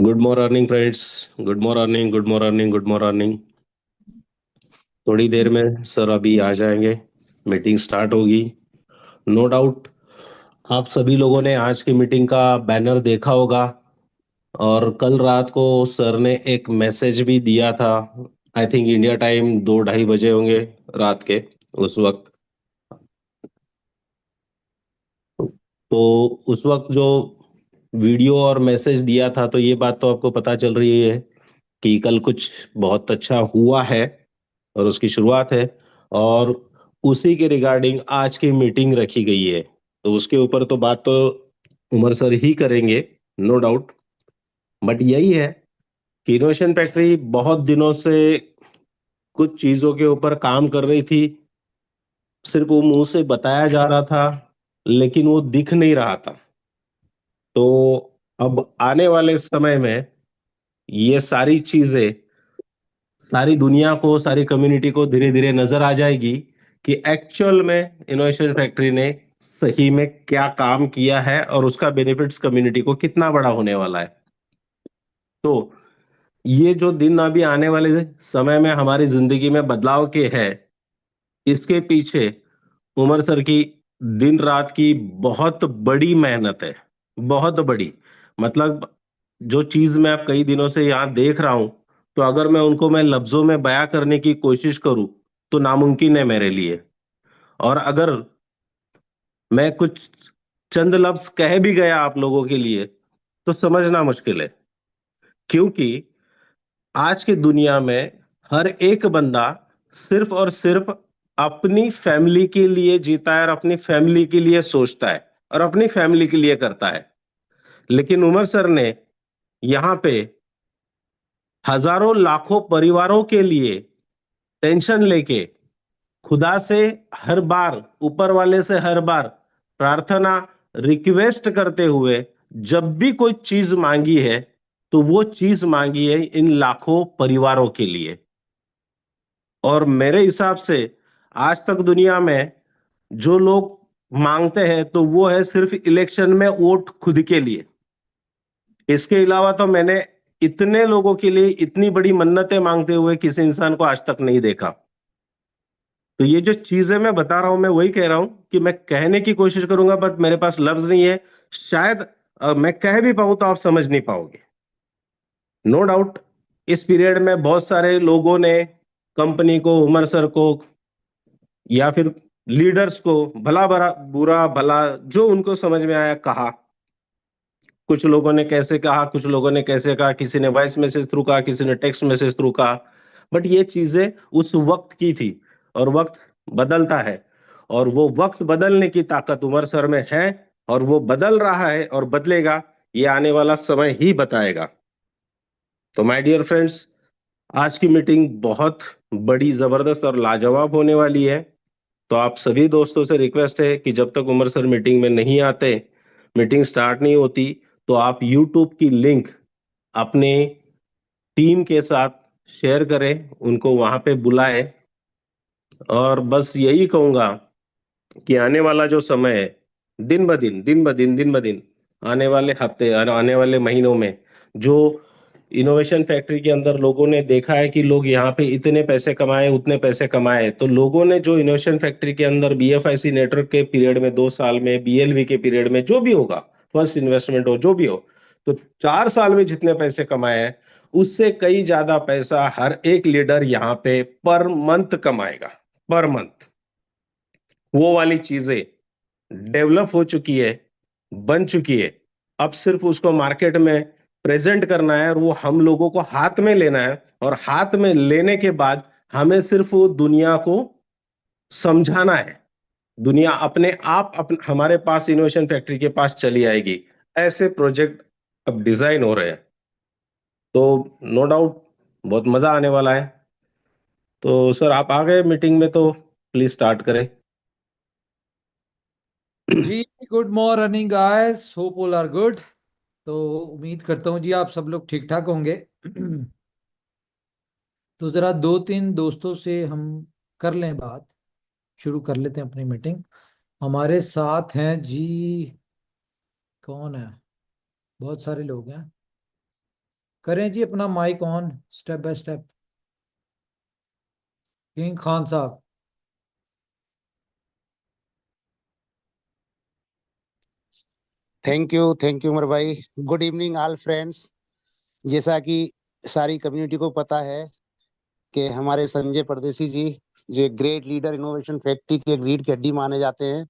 Good morning friends. Good morning, good morning, good morning. थोड़ी देर में sir अभी आ जाएंगे, मीटिंग स्टार्ट होगी। नो डाउट आप सभी लोगों ने आज की मीटिंग का बैनर देखा होगा। और कल रात को सर ने एक मैसेज भी दिया था। आई थिंक इंडिया टाइम 2-2:30 बजे होंगे रात के उस वक्त। तो उस वक्त जो वीडियो और मैसेज दिया था, तो ये बात तो आपको पता चल रही है कि कल कुछ बहुत अच्छा हुआ है और उसकी शुरुआत है। और उसी के रिगार्डिंग आज की मीटिंग रखी गई है। तो उसके ऊपर तो बात तो उमर सर ही करेंगे, नो डाउट। बट यही है कि इनोवेशन फैक्ट्री बहुत दिनों से कुछ चीजों के ऊपर काम कर रही थी। सिर्फ वो मुंह से बताया जा रहा था, लेकिन वो दिख नहीं रहा था। तो अब आने वाले समय में ये सारी चीजें सारी दुनिया को, सारी कम्युनिटी को धीरे धीरे नजर आ जाएगी कि एक्चुअल में इनोवेशन फैक्ट्री ने सही में क्या काम किया है और उसका बेनिफिट्स कम्युनिटी को कितना बड़ा होने वाला है। तो ये जो दिन अभी आने वाले समय में हमारी जिंदगी में बदलाव के है, इसके पीछे उमर सर की दिन रात की बहुत बड़ी मेहनत है। बहुत बड़ी, मतलब जो चीज मैं अब कई दिनों से यहाँ देख रहा हूं, तो अगर मैं लफ्जों में बयां करने की कोशिश करूं तो नामुमकिन है मेरे लिए। और अगर मैं कुछ चंद लफ्ज कह भी गया आप लोगों के लिए तो समझना मुश्किल है। क्योंकि आज की दुनिया में हर एक बंदा सिर्फ और सिर्फ अपनी फैमिली के लिए जीता है और अपनी फैमिली के लिए सोचता है और अपनी फैमिली के लिए करता है। लेकिन उमर सर ने यहाँ पे हजारों लाखों परिवारों के लिए टेंशन लेके खुदा से हर बार, ऊपर वाले से हर बार प्रार्थना, रिक्वेस्ट करते हुए जब भी कोई चीज मांगी है, तो वो चीज मांगी है इन लाखों परिवारों के लिए। और मेरे हिसाब से आज तक दुनिया में जो लोग मांगते हैं तो वो है सिर्फ इलेक्शन में वोट खुद के लिए। इसके अलावा तो मैंने इतने लोगों के लिए इतनी बड़ी मन्नतें मांगते हुए किसी इंसान को आज तक नहीं देखा। तो ये जो चीजें मैं बता रहा हूं, मैं वही कह रहा हूं कि मैं कहने की कोशिश करूंगा बट मेरे पास लफ्ज नहीं है। शायद मैं कह भी पाऊं तो आप समझ नहीं पाओगे। नो डाउट इस पीरियड में बहुत सारे लोगों ने कंपनी को, उमर सर को या फिर लीडर्स को भला भला बुरा भला जो उनको समझ में आया कहा। कुछ लोगों ने कैसे कहा, कुछ लोगों ने कैसे कहा, किसी ने वॉइस मैसेज थ्रू कहा, किसी ने टेक्स्ट मैसेज थ्रू कहा। बट ये चीजें उस वक्त की थी और वक्त बदलता है। और वो वक्त बदलने की ताकत उमर सर में है और वो बदल रहा है और बदलेगा, ये आने वाला समय ही बताएगा। तो माय डियर फ्रेंड्स, आज की मीटिंग बहुत बड़ी, जबरदस्त और लाजवाब होने वाली है। तो आप सभी दोस्तों से रिक्वेस्ट है कि जब तक उमर सर मीटिंग में नहीं आते, मीटिंग स्टार्ट नहीं होती, तो आप यूट्यूब की लिंक अपने टीम के साथ शेयर करें, उनको वहां पे बुलाएं। और बस यही कहूंगा कि आने वाला जो समय है, दिन ब दिन, दिन ब दिन, दिन ब दिन, आने वाले हफ्ते और आने वाले महीनों में जो इनोवेशन फैक्ट्री के अंदर लोगों ने देखा है कि लोग यहाँ पे इतने पैसे कमाए, उतने पैसे कमाए, तो लोगों ने जो इनोवेशन फैक्ट्री के अंदर बीएफआईसी नेटवर्क के पीरियड में 2 साल में, बीएलवी के पीरियड में जो भी होगा, फर्स्ट इन्वेस्टमेंट हो जो भी हो, तो 4 साल में जितने पैसे कमाए हैं, उससे कई ज्यादा पैसा हर एक लीडर यहाँ पे पर मंथ कमाएगा। पर मंथ वो वाली चीजें डेवलप हो चुकी है, बन चुकी है। अब सिर्फ उसको मार्केट में प्रेजेंट करना है और वो हम लोगों को हाथ में लेना है। और हाथ में लेने के बाद हमें सिर्फ वो दुनिया को समझाना है। दुनिया अपने आप हमारे पास, इनोवेशन फैक्ट्री के पास चली आएगी। ऐसे प्रोजेक्ट अब डिजाइन हो रहे हैं। तो नो डाउट बहुत मजा आने वाला है। तो सर आप आ गए मीटिंग में, तो प्लीज स्टार्ट करें। जी, good morning guys, hope all are good. तो उम्मीद करता हूँ जी आप सब लोग ठीक ठाक होंगे। तो जरा दो तीन दोस्तों से हम कर लें बात, शुरू कर लेते हैं अपनी मीटिंग। हमारे साथ हैं जी, कौन है? बहुत सारे लोग हैं। करें जी अपना mic on step by step. King Khan साहब। थैंक यू उमर भाई। Good evening all friends. जैसा कि सारी कम्युनिटी को पता है कि हमारे संजय परदेसी जी जो एक ग्रेट लीडर इनोवेशन फैक्ट्री के रीढ़ की हड्डी माने जाते हैं,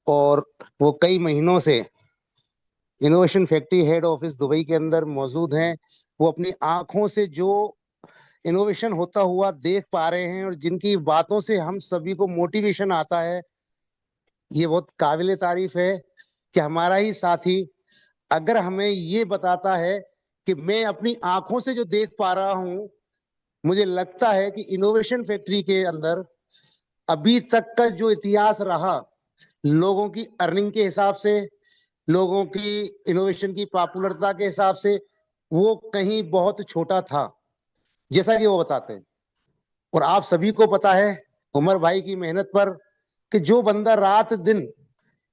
और वो कई महीनों से innovation factory head office Dubai के अंदर मौजूद हैं। वो अपनी आंखों से जो इनोवेशन होता हुआ देख पा रहे हैं और जिनकी बातों से हम सभी को मोटिवेशन आता है, ये बहुत काबिले तारीफ है कि हमारा ही साथी अगर हमें ये बताता है कि मैं अपनी आंखों से जो देख पा रहा हूं, मुझे लगता है कि इनोवेशन फैक्ट्री के अंदर अभी तक का जो इतिहास रहा, लोगों की अर्निंग के हिसाब से, लोगों की इनोवेशन की पॉपुलरता के हिसाब से, वो कहीं बहुत छोटा था, जैसा कि वो बताते हैं। और आप सभी को पता है उमर भाई की मेहनत पर, कि जो बंदा रात दिन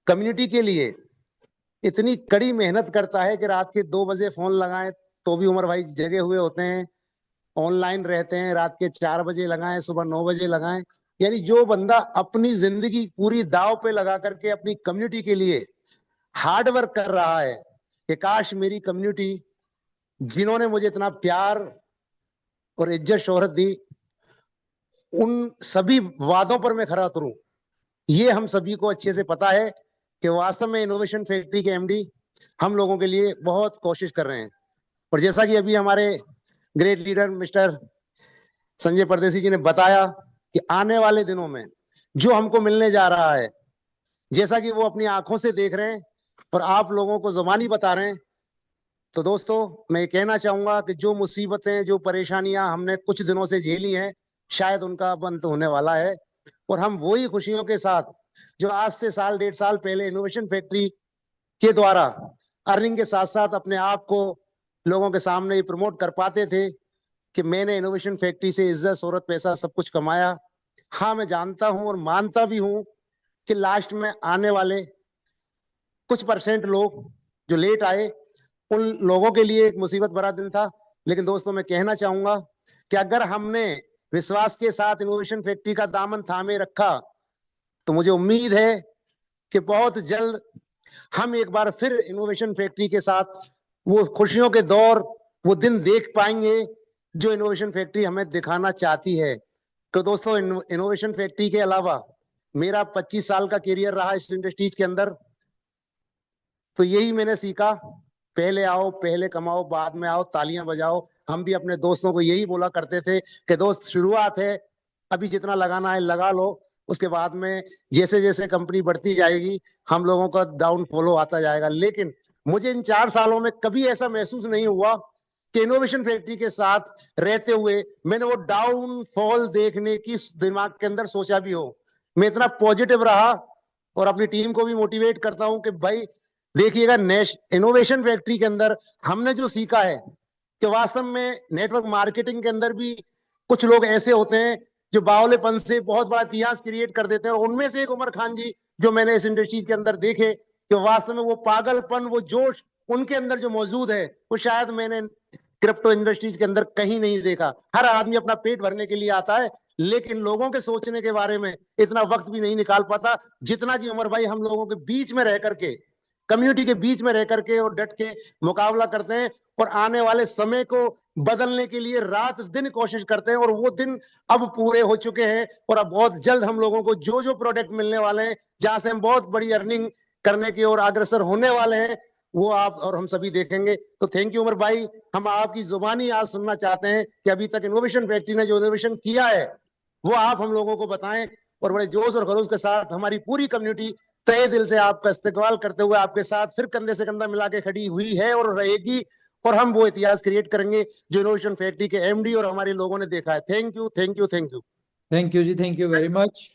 कम्युनिटी के लिए इतनी कड़ी मेहनत करता है कि रात के 2 बजे फोन लगाएं तो भी उमर भाई जगे हुए होते हैं, ऑनलाइन रहते हैं, रात के 4 बजे लगाएं, सुबह 9 बजे लगाएं। यानी जो बंदा अपनी जिंदगी पूरी दाव पे लगा करके अपनी कम्युनिटी के लिए हार्ड वर्क कर रहा है, कि काश मेरी कम्युनिटी जिन्होंने मुझे इतना प्यार और इज्जत शोहरत दी, उन सभी वादों पर मैं खरा उतरूं। ये हम सभी को अच्छे से पता है कि वास्तव में इनोवेशन फैक्ट्री के एमडी हम लोगों के लिए बहुत कोशिश कर रहे हैं। और जैसा कि अभी हमारे ग्रेट लीडर मिस्टर संजय परदेसी जी ने बताया कि आने वाले दिनों में जो हमको मिलने जा रहा है, जैसा कि वो अपनी आंखों से देख रहे हैं और आप लोगों को जुबानी बता रहे हैं, तो दोस्तों मैं ये कहना चाहूंगा कि जो मुसीबतें, जो परेशानियां हमने कुछ दिनों से झेली हैं, शायद उनका अब अंत होने वाला है। और हम वही खुशियों के साथ जो आज से साल 1.5 साल पहले इनोवेशन फैक्ट्री के द्वारा अर्निंग के साथ साथ अपने आप को लोगों के सामने प्रमोट कर पाते थे कि मैंने इनोवेशन फैक्ट्री से इज्जत शोहरत पैसा सब कुछ कमाया। हाँ, मैं जानता हूं और मानता भी हूं कि लास्ट में आने वाले कुछ परसेंट लोग जो लेट आए, उन लोगों के लिए एक मुसीबत भरा दिन था। लेकिन दोस्तों मैं कहना चाहूंगा कि अगर हमने विश्वास के साथ इनोवेशन फैक्ट्री का दामन थामे रखा, तो मुझे उम्मीद है कि बहुत जल्द हम एक बार फिर इनोवेशन फैक्ट्री के साथ वो खुशियों के दौर, वो दिन देख पाएंगे जो इनोवेशन फैक्ट्री हमें दिखाना चाहती है। तो दोस्तों इनोवेशन फैक्ट्री के अलावा मेरा 25 साल का करियर रहा इस इंडस्ट्रीज के अंदर। तो यही मैंने सीखा, पहले आओ, पहले कमाओ, बाद में आओ, तालियां बजाओ। हम भी अपने दोस्तों को यही बोला करते थे कि दोस्त शुरुआत है, अभी जितना लगाना है लगा लो, उसके बाद में जैसे जैसे कंपनी बढ़ती जाएगी हम लोगों का डाउन फॉलो आता जाएगा। लेकिन मुझे इन 4 सालों में कभी ऐसा महसूस नहीं हुआ कि इनोवेशन फैक्ट्री के साथ रहते हुए मैंने वो डाउनफॉल देखने की दिमाग के अंदर सोचा भी हो। मैं इतना पॉजिटिव रहा और अपनी टीम को भी मोटिवेट करता हूं कि भाई देखिएगा, इनोवेशन फैक्ट्री के अंदर हमने जो सीखा है कि वास्तव में नेटवर्क मार्केटिंग के अंदर भी कुछ लोग ऐसे होते हैं जो बावलेपन से बहुत बड़ा इतिहास क्रिएट कर देते हैं। और उनमें से एक उमर खान जी जो मैंने इस इंडस्ट्रीज के अंदर देखे, कि वास्तव में वो पागलपन, वो जोश उनके अंदर जो मौजूद है, वो शायद मैंने क्रिप्टो इंडस्ट्रीज के अंदर कहीं नहीं देखा। हर आदमी अपना पेट भरने के लिए आता है, लेकिन लोगों के सोचने के बारे में इतना वक्त भी नहीं निकाल पाता जितना कि उमर भाई हम लोगों के बीच में रह करके, कम्युनिटी के बीच में रह करके और डट के मुकाबला करते हैं और आने वाले समय को बदलने के लिए रात दिन कोशिश करते हैं। और वो दिन अब पूरे हो चुके हैं और अब बहुत जल्द हम लोगों को जो जो प्रोडक्ट मिलने वाले हैं, जहां से हम बहुत बड़ी अर्निंग करने की ओर अग्रसर होने वाले हैं, वो आप और हम सभी देखेंगे। तो थैंक यू उमर भाई। हम आपकी जुबानी आज सुनना चाहते हैं कि अभी तक इनोवेशन फैक्ट्री ने जो इनोवेशन किया है वो आप हम लोगों को बताएं। और बड़े जोश और खरोश के साथ हमारी पूरी कम्युनिटी तहे दिल से आपका इस्तेकबाल करते हुए आपके साथ फिर कंधे से कंधा मिला के खड़ी हुई है और रहेगी। और हम वो इतिहास क्रिएट करेंगे जो इनोवेशन फैक्ट्री के एमडी और हमारे लोगों ने देखा है। Thank you, thank you, thank you. Thank you जी, thank you very much.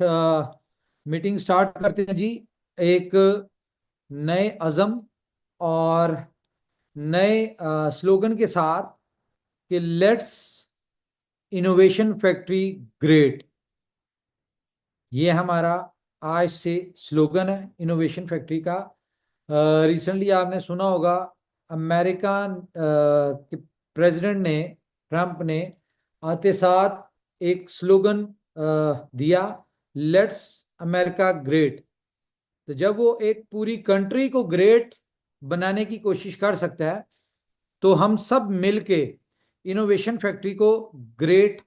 Meeting start करते हैं जी, एक नए अज़म और नए स्लोगन के साथ कि लेट्स इनोवेशन फैक्ट्री ग्रेट। ये हमारा आज से स्लोगन है इनोवेशन फैक्ट्री का। रिसेंटली आपने सुना होगा अमेरिकन प्रेसिडेंट ने, ट्रंप ने आते साथ एक स्लोगन दिया, लेट्स अमेरिका ग्रेट। तो जब वो एक पूरी कंट्री को ग्रेट बनाने की कोशिश कर सकता है, तो हम सब मिलके इनोवेशन फैक्ट्री को ग्रेट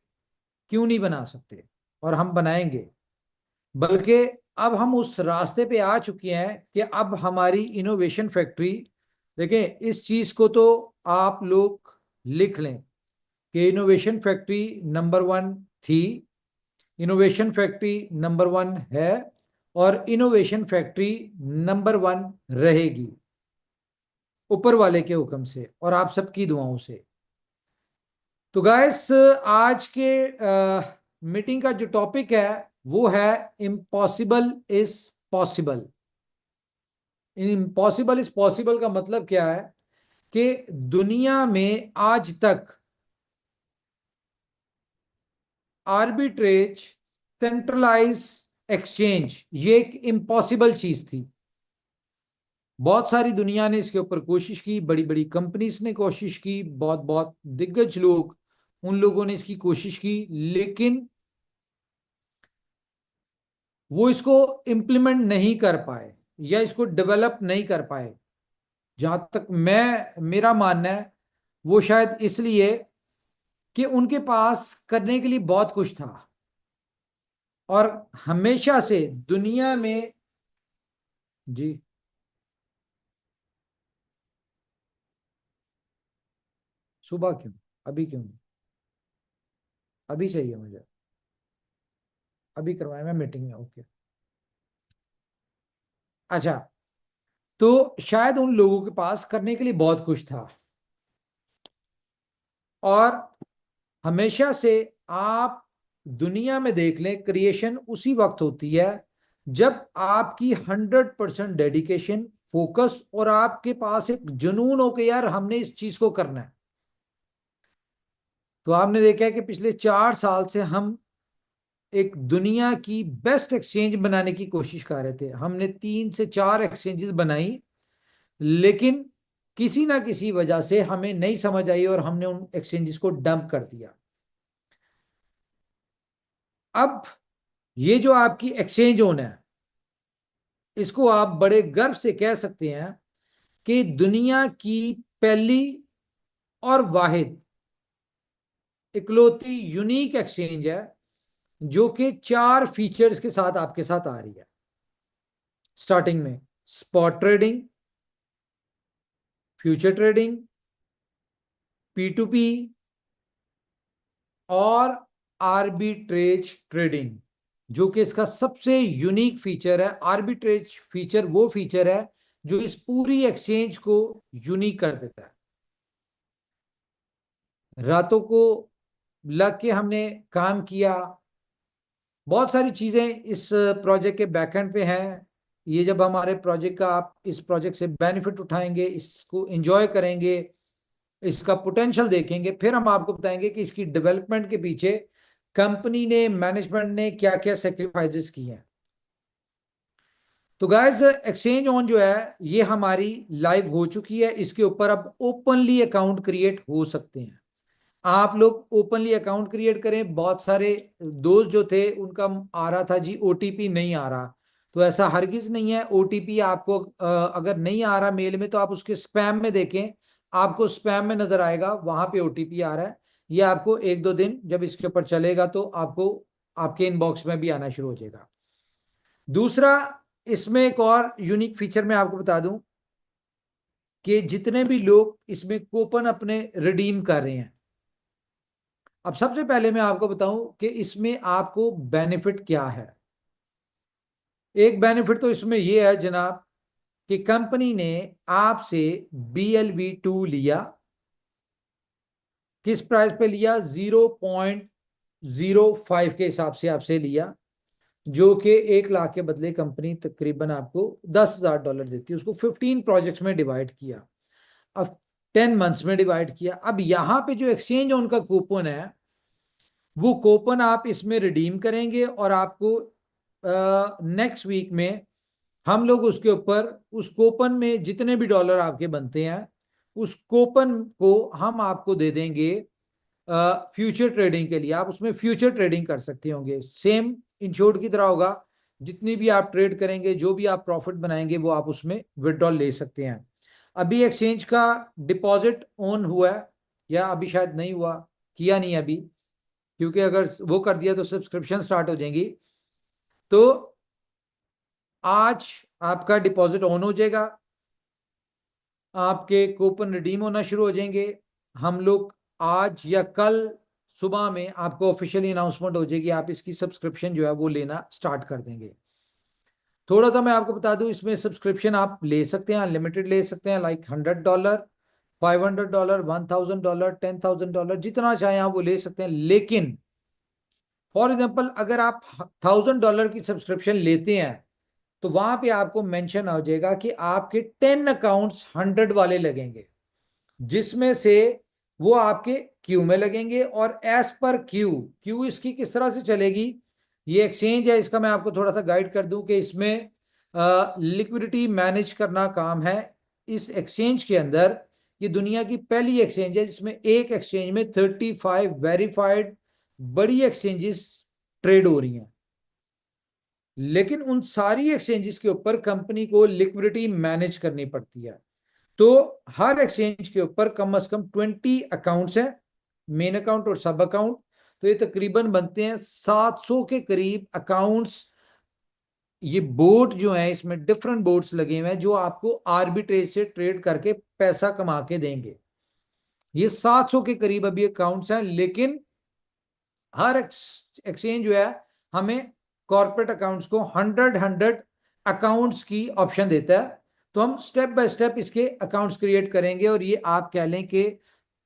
क्यों नहीं बना सकते, और हम बनाएंगे। बल्कि अब हम उस रास्ते पे आ चुके हैं कि अब हमारी इनोवेशन फैक्ट्री, देखें इस चीज को तो आप लोग लिख लें कि इनोवेशन फैक्ट्री नंबर 1 थी, इनोवेशन फैक्ट्री नंबर 1 है, और इनोवेशन फैक्ट्री नंबर 1 रहेगी, ऊपर वाले के हुक्म से और आप सबकी दुआओं से। तो गाइस, आज के मीटिंग का जो टॉपिक है वो है impossible is possible. Impossible is possible का मतलब क्या है कि दुनिया में आज तक आर्बिट्रेज, सेंट्रलाइज एक्सचेंज, ये एक इम्पॉसिबल चीज थी। बहुत सारी दुनिया ने इसके ऊपर कोशिश की, बड़ी बड़ी कंपनीज ने कोशिश की, बहुत बहुत दिग्गज लोग, उन लोगों ने इसकी कोशिश की, लेकिन वो इसको इम्प्लीमेंट नहीं कर पाए या इसको डेवलप नहीं कर पाए। जहां तक मेरा मानना है, वो शायद इसलिए कि उनके पास करने के लिए बहुत कुछ था, और हमेशा से दुनिया में, जी सुबह क्यों, अभी क्यों नहीं? अभी चाहिए मुझे, अभी करवाएं, मैं मीटिंग में। ओके, अच्छा, तो शायद उन लोगों के पास करने के लिए बहुत कुछ था, और हमेशा से आप दुनिया में देख लें, क्रिएशन उसी वक्त होती है जब आपकी 100% डेडिकेशन, फोकस, और आपके पास एक जुनून हो कि यार हमने इस चीज को करना है। तो आपने देखा है कि पिछले 4 साल से हम एक दुनिया की बेस्ट एक्सचेंज बनाने की कोशिश कर रहे थे। हमने 3 से 4 एक्सचेंजेस बनाई, लेकिन किसी ना किसी वजह से हमें नहीं समझ आई और हमने उन एक्सचेंजेस को डंप कर दिया। अब ये जो आपकी एक्सचेंज ऑन है, इसको आप बड़े गर्व से कह सकते हैं कि दुनिया की पहली और वाहिद इकलौती यूनिक एक्सचेंज है जो कि 4 फीचर्स के साथ आपके साथ आ रही है। स्टार्टिंग में spot trading, future trading, P2P और आर्बिट्रेज ट्रेडिंग, जो कि इसका सबसे यूनिक फीचर है। आर्बिट्रेज फीचर वो फीचर है जो इस पूरी एक्सचेंज को यूनिक कर देता है। रातों को लग के हमने काम किया, बहुत सारी चीजें इस प्रोजेक्ट के बैकएंड पे हैं। ये जब हमारे प्रोजेक्ट का, आप इस प्रोजेक्ट से बेनिफिट उठाएंगे, इसको एंजॉय करेंगे, इसका पोटेंशियल देखेंगे, फिर हम आपको बताएंगे कि इसकी डेवलपमेंट के पीछे कंपनी ने, मैनेजमेंट ने क्या क्या सेक्रीफाइसेस किए हैं। तो गाइस, एक्सचेंज ऑन जो है ये हमारी लाइव हो चुकी है। इसके ऊपर अब ओपनली अकाउंट क्रिएट हो सकते हैं। आप लोग ओपनली अकाउंट क्रिएट करें। बहुत सारे दोस्त जो थे उनका आ रहा था जी ओटीपी नहीं आ रहा, तो ऐसा हरगिज नहीं है। ओटीपी आपको अगर नहीं आ रहा मेल में, तो आप उसके स्पैम में देखें, आपको स्पैम में नजर आएगा, वहां पे ओटीपी आ रहा है। ये आपको 1-2 दिन जब इसके ऊपर चलेगा तो आपको आपके इनबॉक्स में भी आना शुरू हो जाएगा। दूसरा, इसमें एक और यूनिक फीचर मैं आपको बता दूं कि जितने भी लोग इसमें कूपन अपने रिडीम कर रहे हैं, अब सबसे पहले मैं आपको बताऊं कि इसमें आपको बेनिफिट क्या है। एक बेनिफिट तो इसमें यह है जनाब कि कंपनी ने आपसे BLV2 लिया। किस प्राइस पे लिया? 0.05 के हिसाब से आपसे लिया, जो कि 1 लाख के बदले कंपनी तकरीबन आपको $10,000 देती है। उसको 15 प्रोजेक्ट्स में डिवाइड किया, अब 10 मंथ्स में डिवाइड किया। अब यहां पे जो एक्सचेंज उनका कूपन है, वो कूपन आप इसमें रिडीम करेंगे और आपको नेक्स्ट वीक में हम लोग उसके ऊपर, उस कूपन में जितने भी डॉलर आपके बनते हैं उस कूपन को हम आपको दे देंगे फ्यूचर ट्रेडिंग के लिए। आप उसमें फ्यूचर ट्रेडिंग कर सकते होंगे, सेम इंश्योर्ड की तरह होगा। जितनी भी आप ट्रेड करेंगे, जो भी आप प्रॉफिट बनाएंगे, वो आप उसमें विड्रॉल ले सकते हैं। अभी एक्सचेंज का डिपॉजिट ऑन हुआ है या अभी शायद नहीं हुआ, किया नहीं अभी, क्योंकि अगर वो कर दिया तो सब्सक्रिप्शन स्टार्ट हो जाएंगी। तो आज आपका डिपॉजिट ऑन हो जाएगा, आपके कूपन रिडीम होना शुरू हो जाएंगे। हम लोग आज या कल सुबह में आपको ऑफिशियली अनाउंसमेंट हो जाएगी, आप इसकी सब्सक्रिप्शन जो है वो लेना स्टार्ट कर देंगे। थोड़ा सा मैं आपको बता दूं, इसमें सब्सक्रिप्शन आप ले सकते हैं, अनलिमिटेड ले सकते हैं, लाइक $100, $500, $1000, $10,000, जितना चाहें आप वो ले सकते हैं। लेकिन फॉर एग्जाम्पल अगर आप $1000 की सब्सक्रिप्शन लेते हैं तो वहां पे आपको मेंशन हो जाएगा कि आपके 10 अकाउंट्स 100 वाले लगेंगे, जिसमें से वो आपके क्यू में लगेंगे। और एज पर क्यू इसकी किस तरह से चलेगी, ये एक्सचेंज है, इसका मैं आपको थोड़ा सा गाइड कर दूं कि इसमें लिक्विडिटी मैनेज करना काम है। इस एक्सचेंज के अंदर, ये दुनिया की पहली एक्सचेंज है जिसमें एक एक्सचेंज में 35 वेरीफाइड बड़ी एक्सचेंजेस ट्रेड हो रही हैं। लेकिन उन सारी एक्सचेंजेस के ऊपर कंपनी को लिक्विडिटी मैनेज करनी पड़ती है। तो हर एक्सचेंज के ऊपर कम से कम 20 अकाउंट्स हैं, मेन अकाउंट और सब अकाउंट। तो ये तकरीबन बनते हैं 700 के करीब अकाउंट्स। ये बोर्ड जो है, इसमें डिफरेंट बोर्ड्स लगे हुए हैं जो आपको आर्बिट्रेज से ट्रेड करके पैसा कमा के देंगे। ये 700 के करीब अभी अकाउंट्स हैं, लेकिन हर एक्सचेंज जो है हमें कॉर्पोरेट अकाउंट्स को 100 अकाउंट्स की ऑप्शन देता है। तो हम स्टेप बाय स्टेप इसके अकाउंट्स क्रिएट करेंगे और ये आप कह लें कि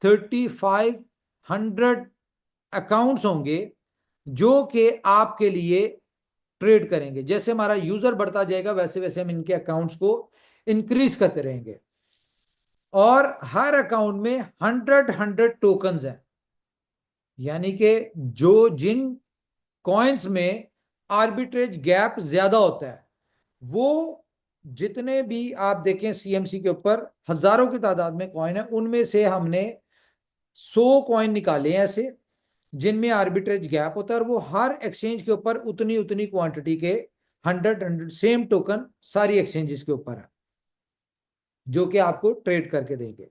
3500 अकाउंट्स होंगे जो कि आपके लिए ट्रेड करेंगे। जैसे हमारा यूजर बढ़ता जाएगा वैसे वैसे हम इनके अकाउंट्स को इंक्रीज करते रहेंगे। और हर अकाउंट में 100 टोकन्स हैं, यानी कि जिन कॉइन्स में आर्बिट्रेज गैप ज्यादा होता है, वो जितने भी आप देखें सीएमसी के ऊपर हजारों की तादाद में कॉइन है, उनमें से हमने 100 कॉइन निकाले हैं ऐसे जिनमें आर्बिट्रेज गैप होता है। और वो हर एक्सचेंज के ऊपर उतनी उतनी क्वांटिटी के 100 सेम टोकन सारी एक्सचेंजेस के ऊपर है, जो कि आपको ट्रेड करके देंगे।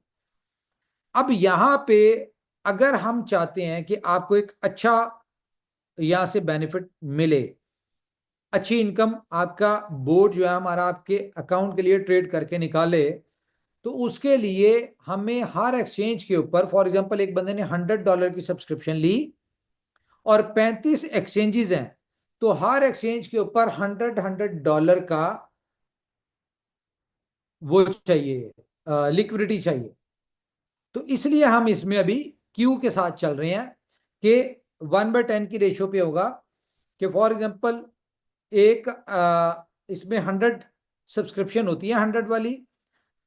अब यहां पे अगर हम चाहते हैं कि आपको एक अच्छा यहां से बेनिफिट मिले, अच्छी इनकम, आपका बोर्ड जो है हमारा आपके अकाउंट के लिए ट्रेड करके निकाले, तो उसके लिए हमें हर एक्सचेंज के ऊपर, फॉर एग्जांपल एक बंदे ने $100 की सब्सक्रिप्शन ली और 35 एक्सचेंजेस हैं, तो हर एक्सचेंज के ऊपर $100 का वो चाहिए, लिक्विडिटी चाहिए। तो इसलिए हम इसमें अभी क्यू के साथ चल रहे हैं कि 1/10 की रेशियो पे होगा कि फॉर एग्जांपल एक इसमें 100 सब्सक्रिप्शन होती है 100 वाली,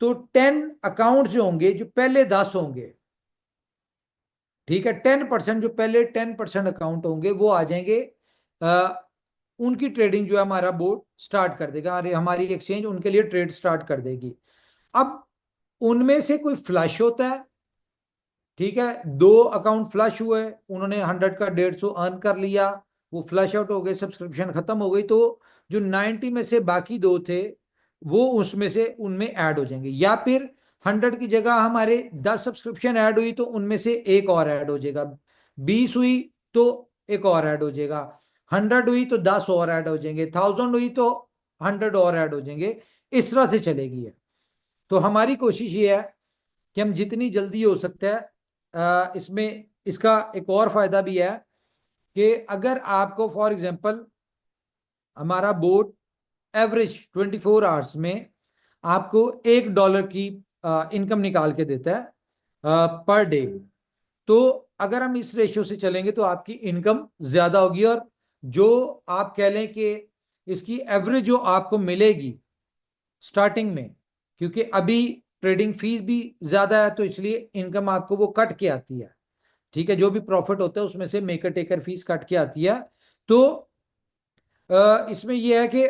तो 10 अकाउंट जो होंगे, जो पहले 10 होंगे, ठीक है, 10% जो पहले 10% अकाउंट होंगे वो आ जाएंगे, उनकी ट्रेडिंग जो है हमारा बोर्ड स्टार्ट कर देगा, हमारी एक्सचेंज उनके लिए ट्रेड स्टार्ट कर देगी। अब उनमें से कोई फ्लश होता है, ठीक है, 2 अकाउंट फ्लश हुए, उन्होंने 100 का 150 अर्न कर लिया, वो फ्लश आउट हो गए, सब्सक्रिप्शन खत्म हो गई, तो जो 90 में से बाकी 2 थे वो उसमें से उनमें ऐड हो जाएंगे। या फिर 100 की जगह हमारे 10 सब्सक्रिप्शन ऐड हुई तो उनमें से एक और ऐड हो जाएगा, 20 हुई तो एक और ऐड हो जाएगा, 100 हुई तो 10 और ऐड हो जाएंगे, 1000 हुई तो 100 और ऐड हो जाएंगे। इस तरह से चलेगी है। तो हमारी कोशिश ये है कि हम जितनी जल्दी हो सकता है, इसमें इसका एक और फायदा भी है कि अगर आपको फॉर एग्जांपल हमारा बोर्ड एवरेज 24 आवर्स में आपको $1 की इनकम निकाल के देता है पर डे, तो अगर हम इस रेशियो से चलेंगे तो आपकी इनकम ज्यादा होगी। और जो आप कह लें कि इसकी एवरेज जो आपको मिलेगी स्टार्टिंग में, क्योंकि अभी ट्रेडिंग फीस भी ज्यादा है तो इसलिए इनकम आपको वो कट के आती है, ठीक है, जो भी प्रॉफिट होता है उसमें से मेकर टेकर फीस कट के आती है। तो इसमें यह है कि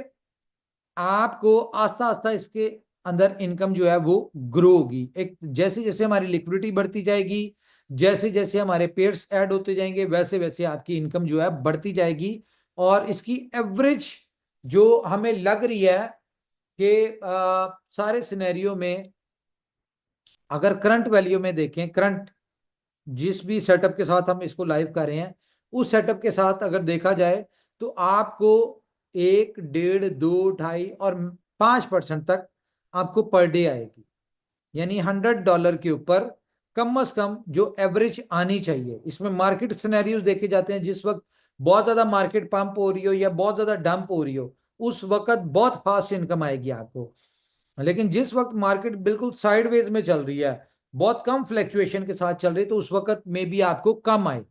आपको आस्ता आस्ता इसके अंदर इनकम जो है वो ग्रो होगी। एक जैसे जैसे हमारी लिक्विडिटी बढ़ती जाएगी, जैसे जैसे हमारे पेयर्स ऐड होते जाएंगे, वैसे वैसे आपकी इनकम जो है बढ़ती जाएगी। और इसकी एवरेज जो हमें लग रही है कि सारे सिनेरियो में अगर करंट वैल्यू में देखें, करंट जिस भी सेटअप के साथ हम इसको लाइव कर रहे हैं, उस सेटअप के साथ अगर देखा जाए तो आपको 1, 1.5, 2, 2.5 और 5% तक आपको पर डे आएगी। यानी $100 के ऊपर कम से कम जो एवरेज आनी चाहिए। इसमें मार्केट सिनेरियोज देखे जाते हैं, जिस वक्त बहुत ज्यादा मार्केट पंप हो रही हो या बहुत ज्यादा डंप हो रही हो, उस वक्त बहुत फास्ट इनकम आएगी आपको। लेकिन जिस वक्त मार्केट बिल्कुल साइडवेज में चल रही है, बहुत कम फ्लैक्चुएशन के साथ चल रही है, तो उस वक्त में भी आपको कम आए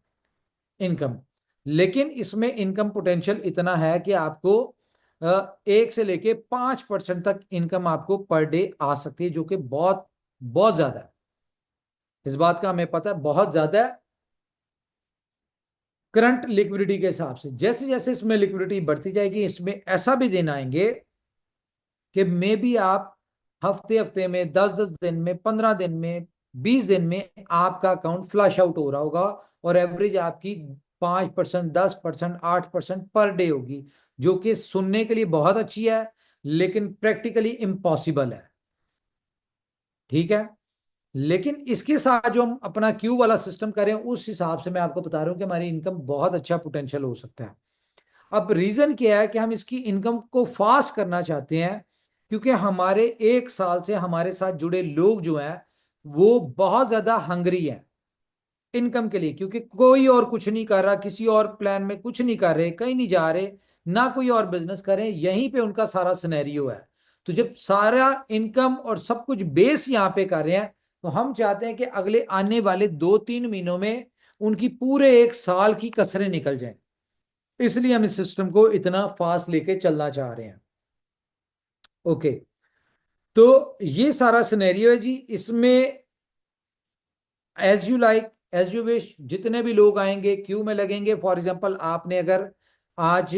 इनकम। लेकिन इसमें इनकम पोटेंशियल इतना है कि आपको 1 से लेके 5% तक इनकम आपको पर डे आ सकती है, जो कि बहुत बहुत ज्यादा है। इस बात का हमें पता है, बहुत ज्यादा है करंट लिक्विडिटी के हिसाब से। जैसे जैसे इसमें लिक्विडिटी बढ़ती जाएगी, इसमें ऐसा भी दिन आएंगे कि मे बी आप हफ्ते हफ्ते में, 10-10 दिन में, 15 दिन में, 20 दिन में आपका अकाउंट फ्लश आउट हो रहा होगा और एवरेज आपकी 5%, 10%, 8% पर डे होगी, जो कि सुनने के लिए बहुत अच्छी है लेकिन प्रैक्टिकली इम्पॉसिबल है। ठीक है, लेकिन इसके साथ जो हम अपना क्यू वाला सिस्टम करें, उस हिसाब से मैं आपको बता रहा हूं कि हमारी इनकम बहुत अच्छा पोटेंशियल हो सकता है। अब रीजन क्या है कि हम इसकी इनकम को फास्ट करना चाहते हैं, क्योंकि हमारे 1 साल से हमारे साथ जुड़े लोग जो हैं वो बहुत ज्यादा हंगरी हैं इनकम के लिए, क्योंकि कोई और कुछ नहीं कर रहा, किसी और प्लान में कुछ नहीं कर रहे, कहीं नहीं जा रहे, ना कोई और बिजनेस कर रहे हैं, यहीं पे उनका सारा सिनेरियो है। तो जब सारा इनकम और सब कुछ बेस यहाँ पे कर रहे हैं, तो हम चाहते हैं कि अगले आने वाले 2-3 महीनों में उनकी पूरे 1 साल की कसरें निकल जाएं। इसलिए हम इस सिस्टम को इतना फास्ट लेके चलना चाह रहे हैं। ओके, तो ये सारा सिनेरियो है जी। इसमें as you like, as you wish, जितने भी लोग आएंगे क्यू में लगेंगे। फॉर एग्जांपल आपने अगर आज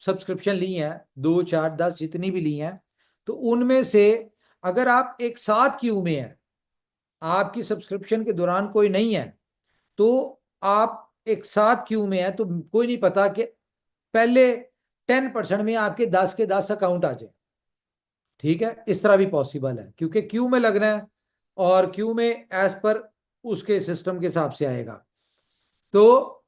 सब्सक्रिप्शन ली है, 2, 4, 10 जितनी भी ली हैं, तो उनमें से अगर आप एक साथ क्यू में है, आपकी सब्सक्रिप्शन के दौरान कोई नहीं है, तो आप एक साथ क्यू में है, तो कोई नहीं पता कि पहले 10% में आपके 10 के 10 अकाउंट आ जाए। ठीक है, इस तरह भी पॉसिबल है, क्योंकि क्यू में लगना है और क्यू में एज पर उसके सिस्टम के हिसाब से आएगा। तो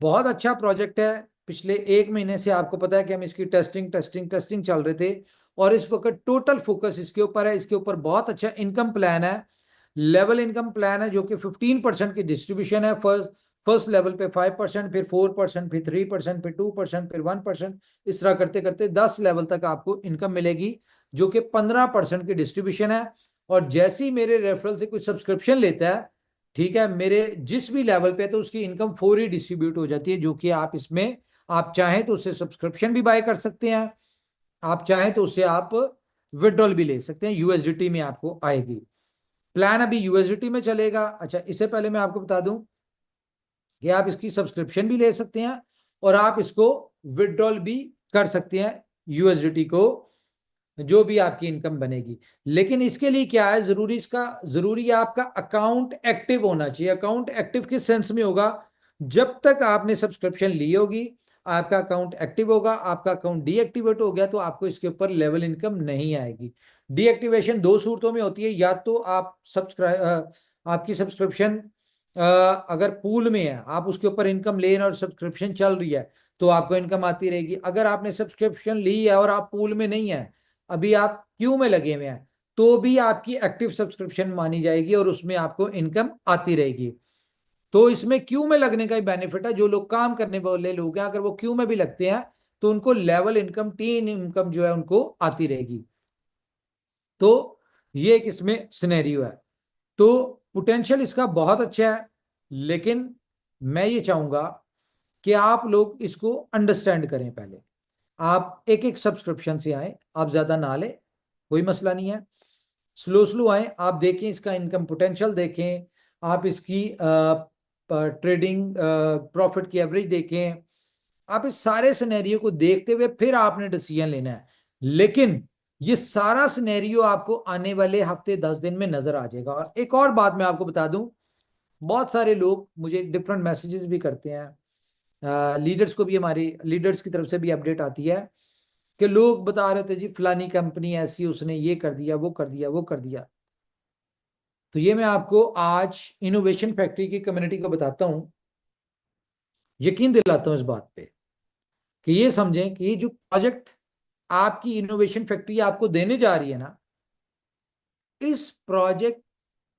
बहुत अच्छा प्रोजेक्ट है। पिछले 1 महीने से आपको पता है कि हम इसकी टेस्टिंग चल रहे थे, और इस वक्त टोटल फोकस इसके ऊपर है। इसके ऊपर बहुत अच्छा इनकम प्लान है, लेवल इनकम प्लान है, जो कि 15% की डिस्ट्रीब्यूशन है। फर्स्ट लेवल पे 5%, फिर 4%, फिर 3%, फिर 2%, फिर 1%, इस तरह करते करते 10 लेवल तक आपको इनकम मिलेगी, जो कि 15% की डिस्ट्रीब्यूशन है। और जैसे ही मेरे रेफरल से कुछ सब्सक्रिप्शन लेता है, ठीक है, मेरे जिस भी लेवल पे, तो उसकी इनकम 4 ही डिस्ट्रीब्यूट हो जाती है, जो कि आप इसमें आप चाहें तो उससे सब्सक्रिप्शन भी बाय कर सकते हैं, आप चाहें तो उससे आप विड्रॉल भी ले सकते हैं, यूएसडीटी में आपको आएगी। प्लान अभी यूएसडीटी में चलेगा। अच्छा, इससे पहले मैं आपको बता दूं कि आप इसकी सब्सक्रिप्शन भी ले सकते हैं और आप इसको विड्रॉल भी कर सकते हैं यूएसडीटी को, जो भी आपकी इनकम बनेगी। लेकिन इसके लिए क्या है जरूरी, जरूरी है आपका अकाउंट एक्टिव होना चाहिए। अकाउंट एक्टिव किस सेंस में होगा? जब तक आपने सब्सक्रिप्शन ली होगी, आपका अकाउंट एक्टिव होगा। आपका अकाउंट डीएक्टिवेट हो गया तो आपको इसके ऊपर लेवल इनकम नहीं आएगी। डीएक्टिवेशन 2 सूरतों में होती है, या तो आप आपकी सब्सक्रिप्शन अगर पूल में है, आप उसके ऊपर इनकम ले रहे हैं और सब्सक्रिप्शन चल रही है, तो आपको इनकम आती रहेगी। अगर आपने सब्सक्रिप्शन ली है और आप पूल में नहीं है, अभी आप क्यू में लगे हुए हैं, तो भी आपकी एक्टिव सब्सक्रिप्शन मानी जाएगी और उसमें आपको इनकम आती रहेगी। तो इसमें क्यू में लगने का ही बेनिफिट है। जो लोग काम करने वाले लोग हैं, अगर वो क्यू में भी लगते हैं, तो उनको लेवल इनकम, टीन इनकम जो है उनको आती रहेगी। तो ये एक इसमें सिनेरियो है। तो पोटेंशियल इसका बहुत अच्छा है, लेकिन मैं ये चाहूंगा कि आप लोग इसको अंडरस्टैंड करें। पहले आप एक एक सब्सक्रिप्शन से आए, आप ज्यादा ना ले, कोई मसला नहीं है, स्लो स्लो आए, आप देखें इसका इनकम पोटेंशियल देखें, आप इसकी ट्रेडिंग प्रॉफिट की एवरेज देखें। आप इस सारे सिनेरियो को देखते हुए फिर आपने डिसीजन लेना है। लेकिन ये सारा सिनेरियो आपको आने वाले हफ्ते 10 दिन में नजर आ जाएगा। और एक और बात मैं आपको बता दूं, बहुत सारे लोग मुझे डिफरेंट मैसेजेस भी करते हैं, लीडर्स को भी, हमारी लीडर्स की तरफ से भी अपडेट आती है कि लोग बता रहे थे जी फलानी कंपनी ऐसी, उसने ये कर दिया, वो कर दिया, वो कर दिया। तो ये मैं आपको आज इनोवेशन फैक्ट्री की कम्युनिटी को बताता हूं, यकीन दिलाता हूं इस बात पे कि ये समझें कि ये जो प्रोजेक्ट आपकी इनोवेशन फैक्ट्री आपको देने जा रही है ना, इस प्रोजेक्ट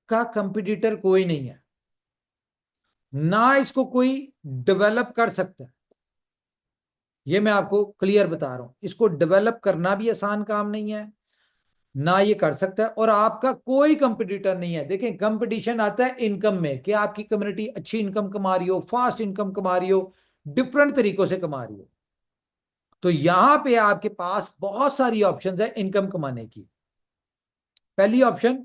का कंपटीटर कोई नहीं है, ना इसको कोई डेवलप कर सकता है। ये मैं आपको क्लियर बता रहा हूं, इसको डेवलप करना भी आसान काम नहीं है, ना ये कर सकता है, और आपका कोई कंपटीटर नहीं है। देखें, कंपटीशन आता है इनकम में, कि आपकी कम्युनिटी अच्छी इनकम कमा रही हो, फास्ट इनकम कमा रही हो, डिफरेंट तरीकों से कमा रही हो। तो यहां पे आपके पास बहुत सारी ऑप्शंस है इनकम कमाने की। पहली ऑप्शन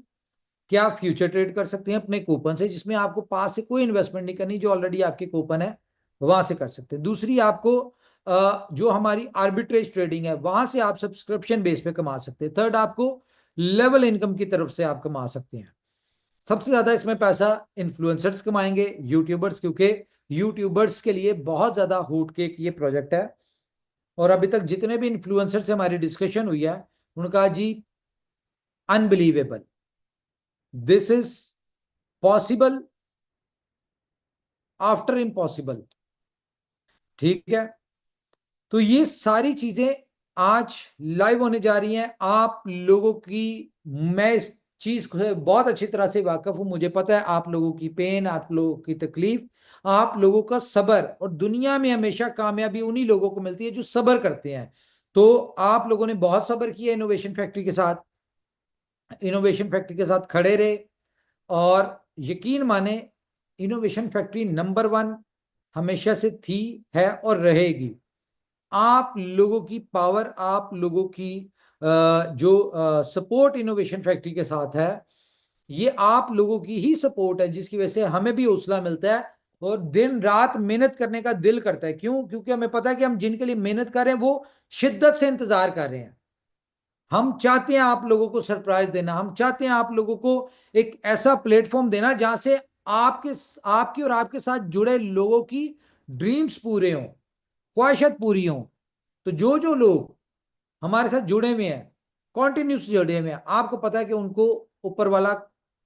कि आप फ्यूचर ट्रेड कर सकते हैं अपने कूपन से, जिसमें आपको पास से कोई इन्वेस्टमेंट नहीं करनी, जो ऑलरेडी आपके कूपन है वहां से कर सकते हैं। दूसरी, आपको जो हमारी आर्बिट्रेज ट्रेडिंग है वहां से आप सब्सक्रिप्शन बेस पे कमा सकते हैं। थर्ड, आपको लेवल इनकम की तरफ से आप कमा सकते हैं। सबसे ज्यादा इसमें पैसा इन्फ्लुएंसर्स कमाएंगे, यूट्यूबर्स, क्योंकि यूट्यूबर्स के लिए बहुत ज्यादा हूट केक ये प्रोजेक्ट है। और अभी तक जितने भी इन्फ्लुएंसर से हमारी डिस्कशन हुई है, उनका जी unbelievable, this is possible after impossible. ठीक है, तो ये सारी चीजें आज लाइव होने जा रही हैं आप लोगों की। मैं इस चीज को बहुत अच्छी तरह से वाकिफ हूं, मुझे पता है आप लोगों की पेन, आप लोगों की तकलीफ, आप लोगों का सब्र, और दुनिया में हमेशा कामयाबी उन्हीं लोगों को मिलती है जो सब्र करते हैं। तो आप लोगों ने बहुत सब्र किया इनोवेशन फैक्ट्री के साथ, इनोवेशन फैक्ट्री के साथ खड़े रहे, और यकीन माने इनोवेशन फैक्ट्री नंबर 1 हमेशा से थी, है और रहेगी। आप लोगों की पावर, आप लोगों की जो सपोर्ट इनोवेशन फैक्ट्री के साथ है, ये आप लोगों की ही सपोर्ट है जिसकी वजह से हमें भी हौसला मिलता है और दिन रात मेहनत करने का दिल करता है। क्यों? क्योंकि हमें पता है कि हम जिनके लिए मेहनत कर रहे हैं वो शिद्दत से इंतजार कर रहे हैं। हम चाहते हैं आप लोगों को सरप्राइज देना, हम चाहते हैं आप लोगों को एक ऐसा प्लेटफॉर्म देना जहां से आपके और आपके साथ जुड़े लोगों की ड्रीम्स पूरे हों, ख्वाहिशात पूरी हों। तो जो जो लोग हमारे साथ जुड़े हुए हैं, कॉन्टिन्यूस जुड़े हुए हैं, आपको पता है कि उनको ऊपर वाला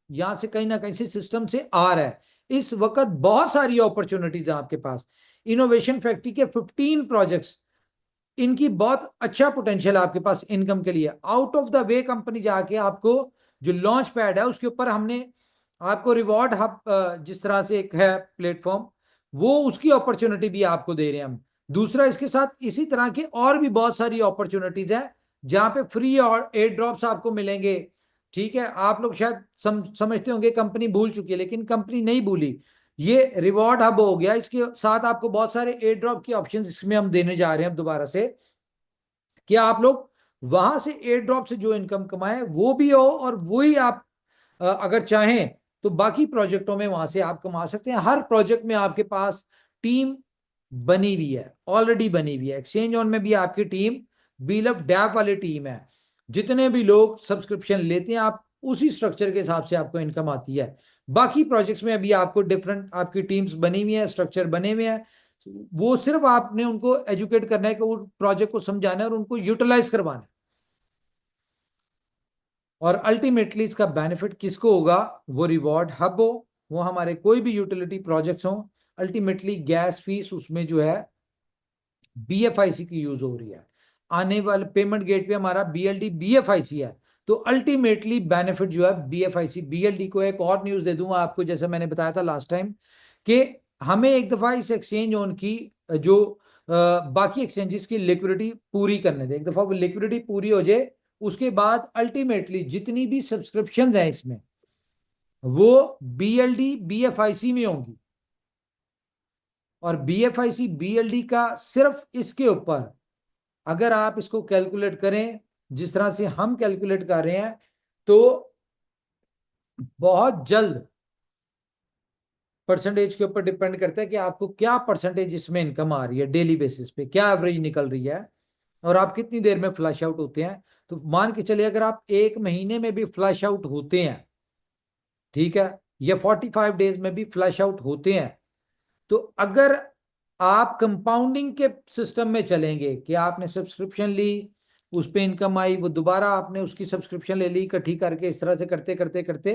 यहां से कहीं ना कहीं से सिस्टम से आ रहा है। इस वक्त बहुत सारी अपॉर्चुनिटीज हैं आपके पास। इनोवेशन फैक्ट्री के 15 प्रोजेक्ट्स, इनकी बहुत अच्छा पोटेंशियल है आपके पास इनकम के लिए। Out of the way company जाके आपको जो लॉन्च पैड है उसके ऊपर हमने आपको रिवॉर्ड हब जिस तरह से एक है प्लेटफॉर्म, वो उसकी अपॉर्चुनिटी भी आपको दे रहे हैं हम। दूसरा, इसके साथ इसी तरह की और भी बहुत सारी अपॉर्चुनिटीज है जहां पे फ्री और एयर ड्रॉप्स आपको मिलेंगे। ठीक है, आप लोग शायद समझते होंगे कंपनी भूल चुकी है, लेकिन कंपनी नहीं भूली। ये रिवॉर्ड हब हो गया, इसके साथ आपको बहुत सारे एयर ड्रॉप की ऑप्शन इसमें हम देने जा रहे हैं दोबारा से, कि आप लोग वहां से एयर ड्रॉप से जो इनकम कमाए वो भी हो, और वही आप अगर चाहें तो बाकी प्रोजेक्टों में वहां से आप कमा सकते हैं। हर प्रोजेक्ट में आपके पास टीम बनी हुई है, ऑलरेडी बनी हुई है। एक्सचेंज ऑन में भी आपकी टीम बीलअप डैप वाली टीम है। जितने भी लोग सब्सक्रिप्शन लेते हैं, आप उसी स्ट्रक्चर के हिसाब से आपको इनकम आती है। बाकी प्रोजेक्ट्स में अभी आपको डिफरेंट आपकी टीम्स बनी हुई है, स्ट्रक्चर बने हुए हैं। वो सिर्फ आपने उनको एजुकेट करना है कि वो प्रोजेक्ट को समझाना है और उनको यूटिलाइज करवाना है। और अल्टीमेटली इसका बेनिफिट किसको होगा? वो रिवॉर्ड हब हो, वो हमारे कोई भी यूटिलिटी प्रोजेक्ट्स हो, अल्टीमेटली गैस फीस उसमें जो है बीएफआईसी की यूज हो रही है। आने वाले पेमेंट गेटवे हमारा बीएलडी बीएफआईसी है। तो अल्टीमेटली बेनिफिट जो है बीएफआईसी बीएलडी को। एक और न्यूज दे दूंगा आपको, जैसे मैंने बताया था लास्ट टाइम, कि हमें एक दफा इस एक्सचेंज ऑन की जो बाकी एक्सचेंजेस की लिक्विडिटी पूरी करने दें, एक दफा वो लिक्विडिटी पूरी हो जाए, उसके बाद अल्टीमेटली जितनी भी सब्सक्रिप्शन है इसमें वो बीएलडी बीएफआईसी में होंगी। और बीएफआईसी बीएलडी का सिर्फ इसके ऊपर अगर आप इसको कैलकुलेट करें जिस तरह से हम कैलकुलेट कर रहे हैं, तो बहुत जल्द परसेंटेज के ऊपर डिपेंड करता है कि आपको क्या परसेंटेज इसमें इनकम आ रही है डेली बेसिस पे, क्या एवरेज निकल रही है। और आप कितनी देर में फ्लश आउट होते हैं। तो मान के चलिए अगर आप 1 महीने में भी फ्लश आउट होते हैं, ठीक है, या 45 डेज में भी फ्लश आउट होते हैं, तो अगर आप कंपाउंडिंग के सिस्टम में चलेंगे कि आपने सब्सक्रिप्शन ली, उस पे इनकम आई, वो दोबारा आपने उसकी सब्सक्रिप्शन ले ली इकट्ठी करके, इस तरह से करते करते करते,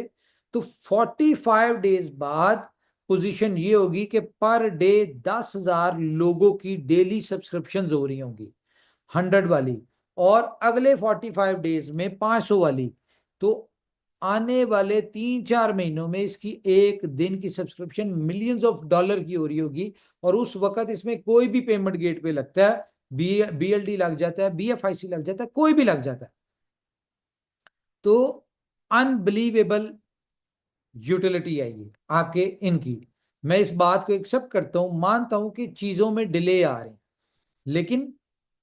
तो 45 डेज बाद पोजीशन ये होगी कि पर डे 10,000 लोगों की डेली सब्सक्रिप्शन हो रही होंगी, 100 वाली, और अगले 45 डेज में 500 वाली। तो आने वाले 3-4 महीनों में इसकी एक दिन की सब्सक्रिप्शन मिलियंस ऑफ डॉलर की हो रही होगी, और उस वक्त इसमें कोई भी पेमेंट गेटवे लगता है, BLD लग जाता है, BFIC लग जाता है, कोई भी लग जाता है। तो अनबिलीवेबल यूटिलिटी है ये आपके इनकी। मैं इस बात को एक्सेप्ट करता हूं, मानता हूं कि चीजों में डिले आ रहे हैं, लेकिन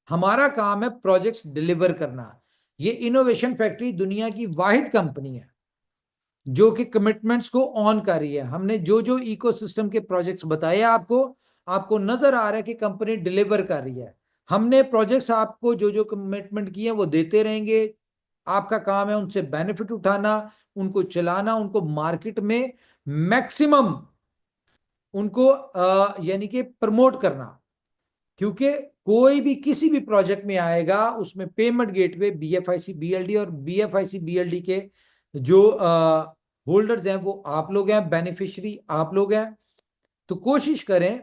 हमारा काम है प्रोजेक्ट्स डिलीवर करना। ये इनोवेशन फैक्ट्री दुनिया की वाहिद कंपनी है जो कि कमिटमेंट्स को ऑन कर रही है। हमने जो जो इकोसिस्टम के प्रोजेक्ट्स बताए आपको, आपको नजर आ रहा है कि कंपनी डिलीवर कर रही है। हमने प्रोजेक्ट्स आपको जो जो कमिटमेंट किए हैं वो देते रहेंगे। आपका काम है उनसे बेनिफिट उठाना, उनको चलाना, उनको मार्केट में मैक्सिमम उनको यानी कि प्रमोट करना। क्योंकि कोई भी किसी भी प्रोजेक्ट में आएगा उसमें पेमेंट गेटवे, BFIC BLD, और BFIC BLD के जो होल्डर्स हैं वो आप लोग हैं, बेनिफिशियरी आप लोग हैं। तो कोशिश करें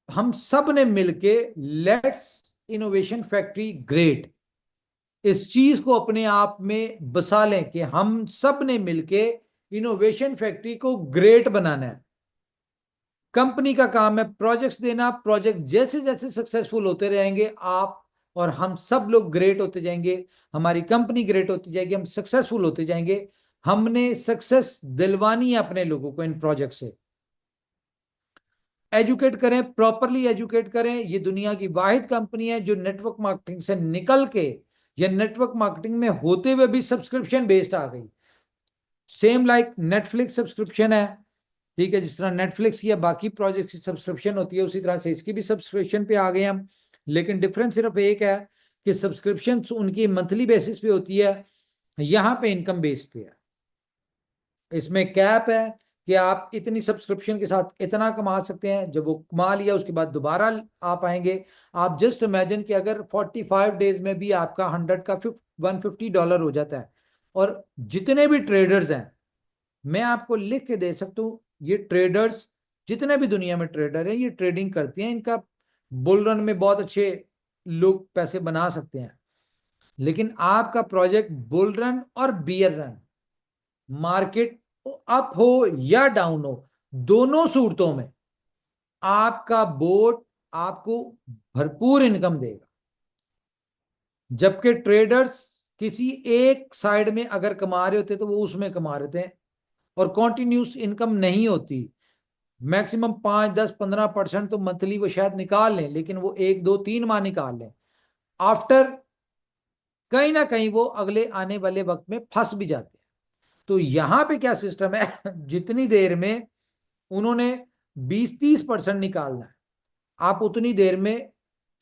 हम सब ने मिलके लेट्स इनोवेशन फैक्ट्री ग्रेट, इस चीज को अपने आप में बसा लें कि हम सब ने मिलके इनोवेशन फैक्ट्री को ग्रेट बनाना है। कंपनी का काम है प्रोजेक्ट्स देना, प्रोजेक्ट जैसे जैसे सक्सेसफुल होते रहेंगे आप और हम सब लोग ग्रेट होते जाएंगे, हमारी कंपनी ग्रेट होती जाएगी, हम सक्सेसफुल होते जाएंगे। हमने सक्सेस दिलवानी है अपने लोगों को इन प्रोजेक्ट से। एजुकेट करें, प्रॉपरली एजुकेट करें। ये दुनिया की वाहिद कंपनी है जो नेटवर्क मार्केटिंग से निकल के या नेटवर्क मार्केटिंग में होते हुए भी सब्सक्रिप्शन बेस्ड आ गई। सेम लाइक नेटफ्लिक्स सब्सक्रिप्शन है, ठीक है, जिस तरह नेटफ्लिक्स या बाकी प्रोजेक्ट की सब्सक्रिप्शन होती है उसी तरह से इसकी भी सब्सक्रिप्शन पे आ गए हम। लेकिन डिफरेंस सिर्फ एक है कि सब्सक्रिप्शन उनकी मंथली बेसिस पे होती है, यहाँ पे इनकम बेस्ड पे है। इसमें कैप है कि आप इतनी सब्सक्रिप्शन के साथ इतना कमा सकते हैं, जब वो कमा लिया उसके बाद दोबारा आप आएंगे। आप जस्ट इमेजिन कि अगर 45 डेज में भी आपका 100 का $150 हो जाता है, और जितने भी ट्रेडर्स हैं मैं आपको लिख के दे सकता हूँ, ये ट्रेडर्स जितने भी दुनिया में ट्रेडर हैं ये ट्रेडिंग करते हैं, इनका बुल रन में बहुत अच्छे लोग पैसे बना सकते हैं। लेकिन आपका प्रोजेक्ट बुल रन और बियर रन, मार्केट अप हो या डाउन हो, दोनों सूरतों में आपका बोट आपको भरपूर इनकम देगा। जबकि ट्रेडर्स किसी एक साइड में अगर कमा रहे होते तो वो उसमें कमा रहे थे, और कॉन्टिन्यूस इनकम नहीं होती। मैक्सिमम 5, 10, 15% तो मंथली वो शायद निकाल लें, लेकिन वो 1, 2, 3 माह निकाल लें, आफ्टर कहीं ना कहीं वो अगले आने वाले वक्त में फंस भी जाते हैं। तो यहां पे क्या सिस्टम है जितनी देर में उन्होंने 20-30% निकालना है, आप उतनी देर में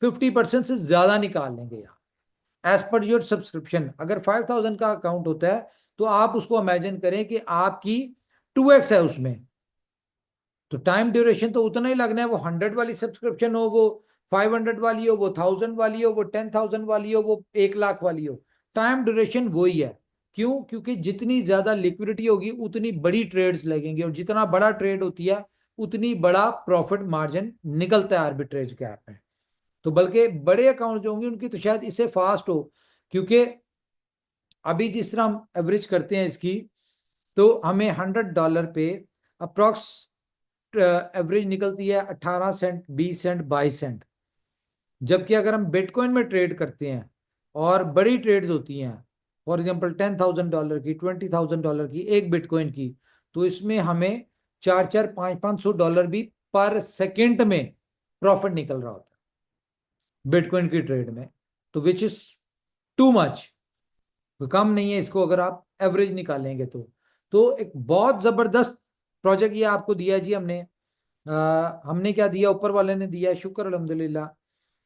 50% से ज्यादा निकाल लेंगे। यहाँ एज पर योर सब्सक्रिप्शन, अगर 5,000 का अकाउंट होता है तो आप उसको इमेजिन करें कि आपकी 2x है उसमें, तो टाइम ड्यूरेशन तो उतना ही लगना है। वो 100 वाली सब्सक्रिप्शन हो, वो 500 वाली हो, वो 1000 वाली हो, वो 10,000 वाली हो, वो 1 लाख वाली हो, टाइम ड्यूरेशन वही है। क्यों? क्योंकि जितनी ज्यादा लिक्विडिटी होगी उतनी बड़ी ट्रेड्स लगेंगे, और जितना बड़ा ट्रेड होती है उतनी बड़ा प्रॉफिट मार्जिन निकलता है आर्बिट्रेज के ऐप में। तो बल्कि बड़े अकाउंट जो होंगे उनकी तो शायद इससे फास्ट हो, क्योंकि अभी जिस तरह हम एवरेज करते हैं इसकी, तो हमें $100 पे अप्रोक्स एवरेज निकलती है 18 सेंट, 20 सेंट, 22 सेंट। जबकि अगर हम बिटकॉइन में ट्रेड करते हैं और बड़ी ट्रेड्स होती हैं, फॉर एग्जांपल $10,000 की, $20,000 की एक बिटकॉइन की, तो इसमें हमें 4-4, $500-500 भी पर सेकंड में प्रॉफिट निकल रहा होता है बिटकॉइन की ट्रेड में। तो विच इज टू मच, कम नहीं है इसको अगर आप एवरेज निकालेंगे तो एक बहुत जबरदस्त प्रोजेक्ट ये आपको दिया जी हमने। हमने क्या दिया, ऊपर वाले ने दिया, शुक्र अल्हम्दुलिल्लाह।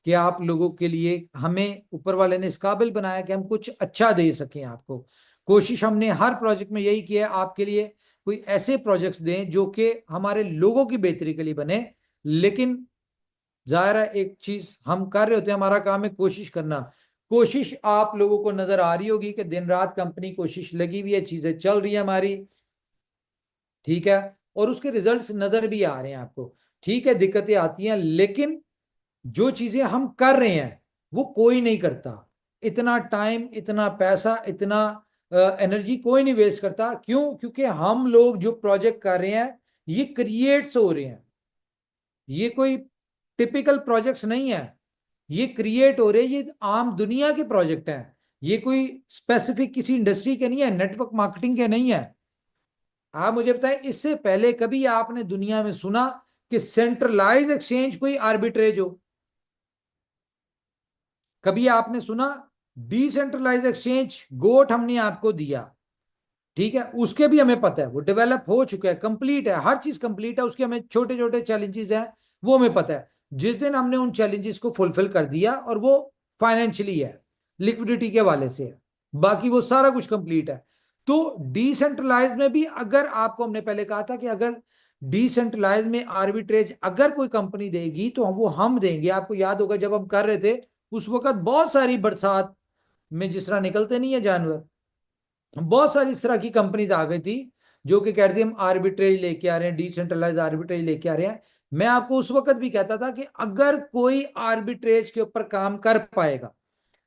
कि आप लोगों के लिए हमें ऊपर वाले ने इस काबिल बनाया कि हम कुछ अच्छा दे सकें आपको। कोशिश हमने हर प्रोजेक्ट में यही किया है, आपके लिए कोई ऐसे प्रोजेक्ट्स दें जो कि हमारे लोगों की बेहतरी के लिए बने। लेकिन जाहिर है एक चीज हम कर रहे होते हैं, हमारा काम है कोशिश करना। कोशिश आप लोगों को नजर आ रही होगी कि दिन रात कंपनी कोशिश लगी हुई है, चीजें चल रही है हमारी, ठीक है, और उसके रिजल्ट्स नजर भी आ रहे हैं आपको। ठीक है, दिक्कतें आती हैं, लेकिन जो चीजें हम कर रहे हैं वो कोई नहीं करता। इतना टाइम, इतना पैसा, इतना एनर्जी कोई नहीं वेस्ट करता। क्यों? क्योंकि हम लोग जो प्रोजेक्ट कर रहे हैं ये क्रिएट्स हो रहे हैं, ये कोई टिपिकल प्रोजेक्ट्स नहीं है, ये क्रिएट हो रहे हैं, ये आम दुनिया के प्रोजेक्ट हैं, ये कोई स्पेसिफिक किसी इंडस्ट्री के नहीं है, नेटवर्क मार्केटिंग के नहीं है। आप मुझे बताएं, इससे पहले कभी आपने दुनिया में सुना कि सेंट्रलाइज एक्सचेंज कोई आर्बिट्रेज हो? कभी आपने सुना? डिसेंट्रलाइज एक्सचेंज गोट हमने आपको दिया, ठीक है, उसके भी हमें पता है वो डेवलप हो चुका है, कंप्लीट है, हर चीज कंप्लीट है, उसके हमें छोटे छोटे चैलेंजेस हैं वो हमें पता है। जिस दिन हमने उन चैलेंजेस को फुलफिल कर दिया, और वो फाइनेंशियली है, लिक्विडिटी के हवाले से है, बाकी वो सारा कुछ कंप्लीट है। तो डिसेंट्रलाइज में भी अगर आपको, हमने पहले कहा था कि अगर डिसेंट्रलाइज में आर्बिट्रेज अगर कोई कंपनी देगी तो वो हम देंगे। आपको याद होगा जब हम कर रहे थे उस वक्त बहुत सारी बरसात में जिस तरह निकलते नहीं है जानवर, बहुत सारी इस तरह की कंपनीज आ गई थी जो कि कहती हम आर्बिट्रेज लेके आ रहे हैं, डिसेंट्रलाइज आर्बिट्रेज लेके आ रहे हैं। मैं आपको उस वक्त भी कहता था कि अगर कोई आर्बिट्रेज के ऊपर काम कर पाएगा,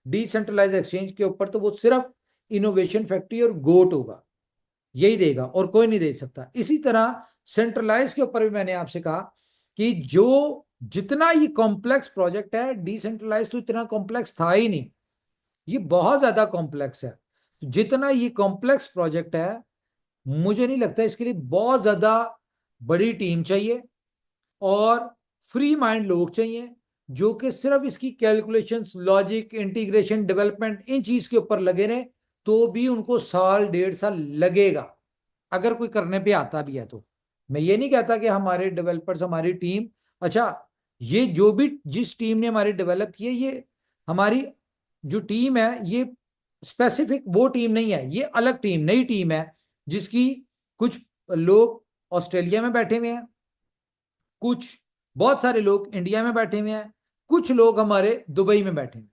डिसेंट्रलाइज एक्सचेंज के ऊपर, तो वो सिर्फ इनोवेशन फैक्ट्री और गोट होगा, यही देगा और कोई नहीं दे सकता। इसी तरह सेंट्रलाइज के ऊपर भी मैंने आपसे कहा कि जो जितना ये कॉम्प्लेक्स प्रोजेक्ट है, डिसेंट्रलाइज तो इतना कॉम्प्लेक्स था ही नहीं, ये बहुत ज्यादा कॉम्प्लेक्स है। जितना ये कॉम्प्लेक्स प्रोजेक्ट है, मुझे नहीं लगता इसके लिए बहुत ज्यादा बड़ी टीम चाहिए और फ्री माइंड लोग चाहिए जो कि सिर्फ इसकी कैलकुलेशंस, लॉजिक, इंटीग्रेशन, डेवलपमेंट, इन चीज के ऊपर लगे रहे, तो भी उनको साल डेढ़ साल लगेगा अगर कोई करने पे आता भी है तो। मैं ये नहीं कहता कि हमारे डेवलपर्स, हमारी टीम, अच्छा, ये जो भी जिस टीम ने हमारी डेवलप की है, ये हमारी जो टीम है ये स्पेसिफिक वो टीम नहीं है, ये अलग टीम, नई टीम है, जिसकी कुछ लोग ऑस्ट्रेलिया में बैठे हुए हैं, कुछ बहुत सारे लोग इंडिया में बैठे हुए हैं, कुछ लोग हमारे दुबई में बैठे हैं,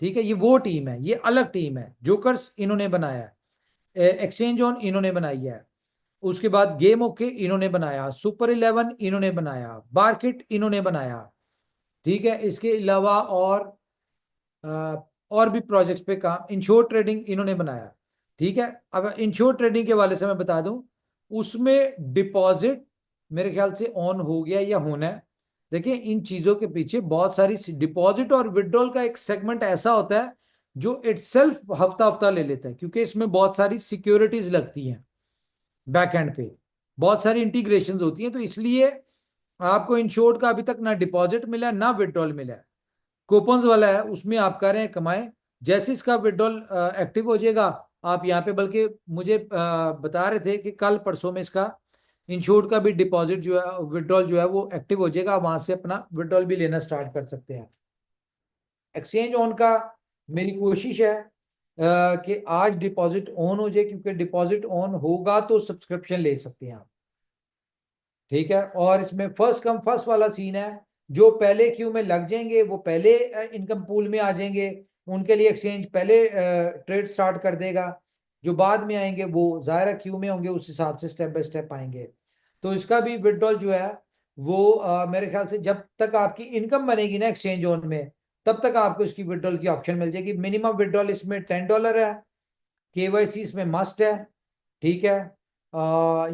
ठीक है। ये वो टीम है, ये अलग टीम है। जोकर्स इन्होंने बनाया है, एक्सचेंज ऑन इन्होंने बनाई है, उसके बाद गेम ओके इन्होंने बनाया, सुपर 11 इन्होंने बनाया, बारकिट इन्होंने बनाया, ठीक है। इसके अलावा और भी प्रोजेक्ट्स पे काम, इंश्योर ट्रेडिंग इन्होंने बनाया, ठीक है। अब इंश्योर ट्रेडिंग के वाले से मैं बता दूं, उसमें डिपॉजिट मेरे ख्याल से ऑन हो गया या होना है। देखिए इन चीजों के पीछे बहुत सारी, डिपॉजिट और विड्रॉल का एक सेगमेंट ऐसा होता है जो इटसेल्फ हफ्ता हफ्ता ले लेता है, क्योंकि इसमें बहुत सारी सिक्योरिटीज लगती हैं, बैक एंड पे बहुत सारी इंटीग्रेशन होती हैं, तो इसलिए आपको इंश्योर्ड का अभी तक ना डिपॉजिट मिला है ना विड्रॉल मिला है। कूपन्स वाला है, उसमें आप कर रहे हैं कमाएं, जैसे इसका विड्रॉल एक्टिव हो जाएगा आप यहाँ पे, बल्कि मुझे बता रहे थे कि कल परसों में इसका इंश्योर्ड का भी डिपॉजिट जो है, विड्रॉल जो है वो एक्टिव हो जाएगा, वहां से अपना विड्रॉल भी लेना स्टार्ट कर सकते हैं। एक्सचेंज ऑन का मेरी कोशिश है कि आज डिपॉजिट ऑन हो जाए, क्योंकि डिपॉजिट ऑन होगा तो सब्सक्रिप्शन ले सकते हैं आप, ठीक है। और इसमें फर्स्ट कम फर्स्ट वाला सीन है, जो पहले क्यू में लग जाएंगे वो पहले इनकम पूल में आ जाएंगे, उनके लिए एक्सचेंज पहले ट्रेड स्टार्ट कर देगा। जो बाद में आएंगे वो ज़ाहिर क्यू में होंगे, उस हिसाब से स्टेप बाय स्टेप आएंगे। तो इसका भी विड्रॉल जो है वो मेरे ख्याल से जब तक आपकी इनकम बनेगी ना एक्सचेंज ऑन में, तब तक आपको इसकी विड्रॉल की ऑप्शन मिल जाएगी। मिनिमम विड्रॉल इसमें $10 है, केवाईसी इसमें मस्ट है, ठीक है।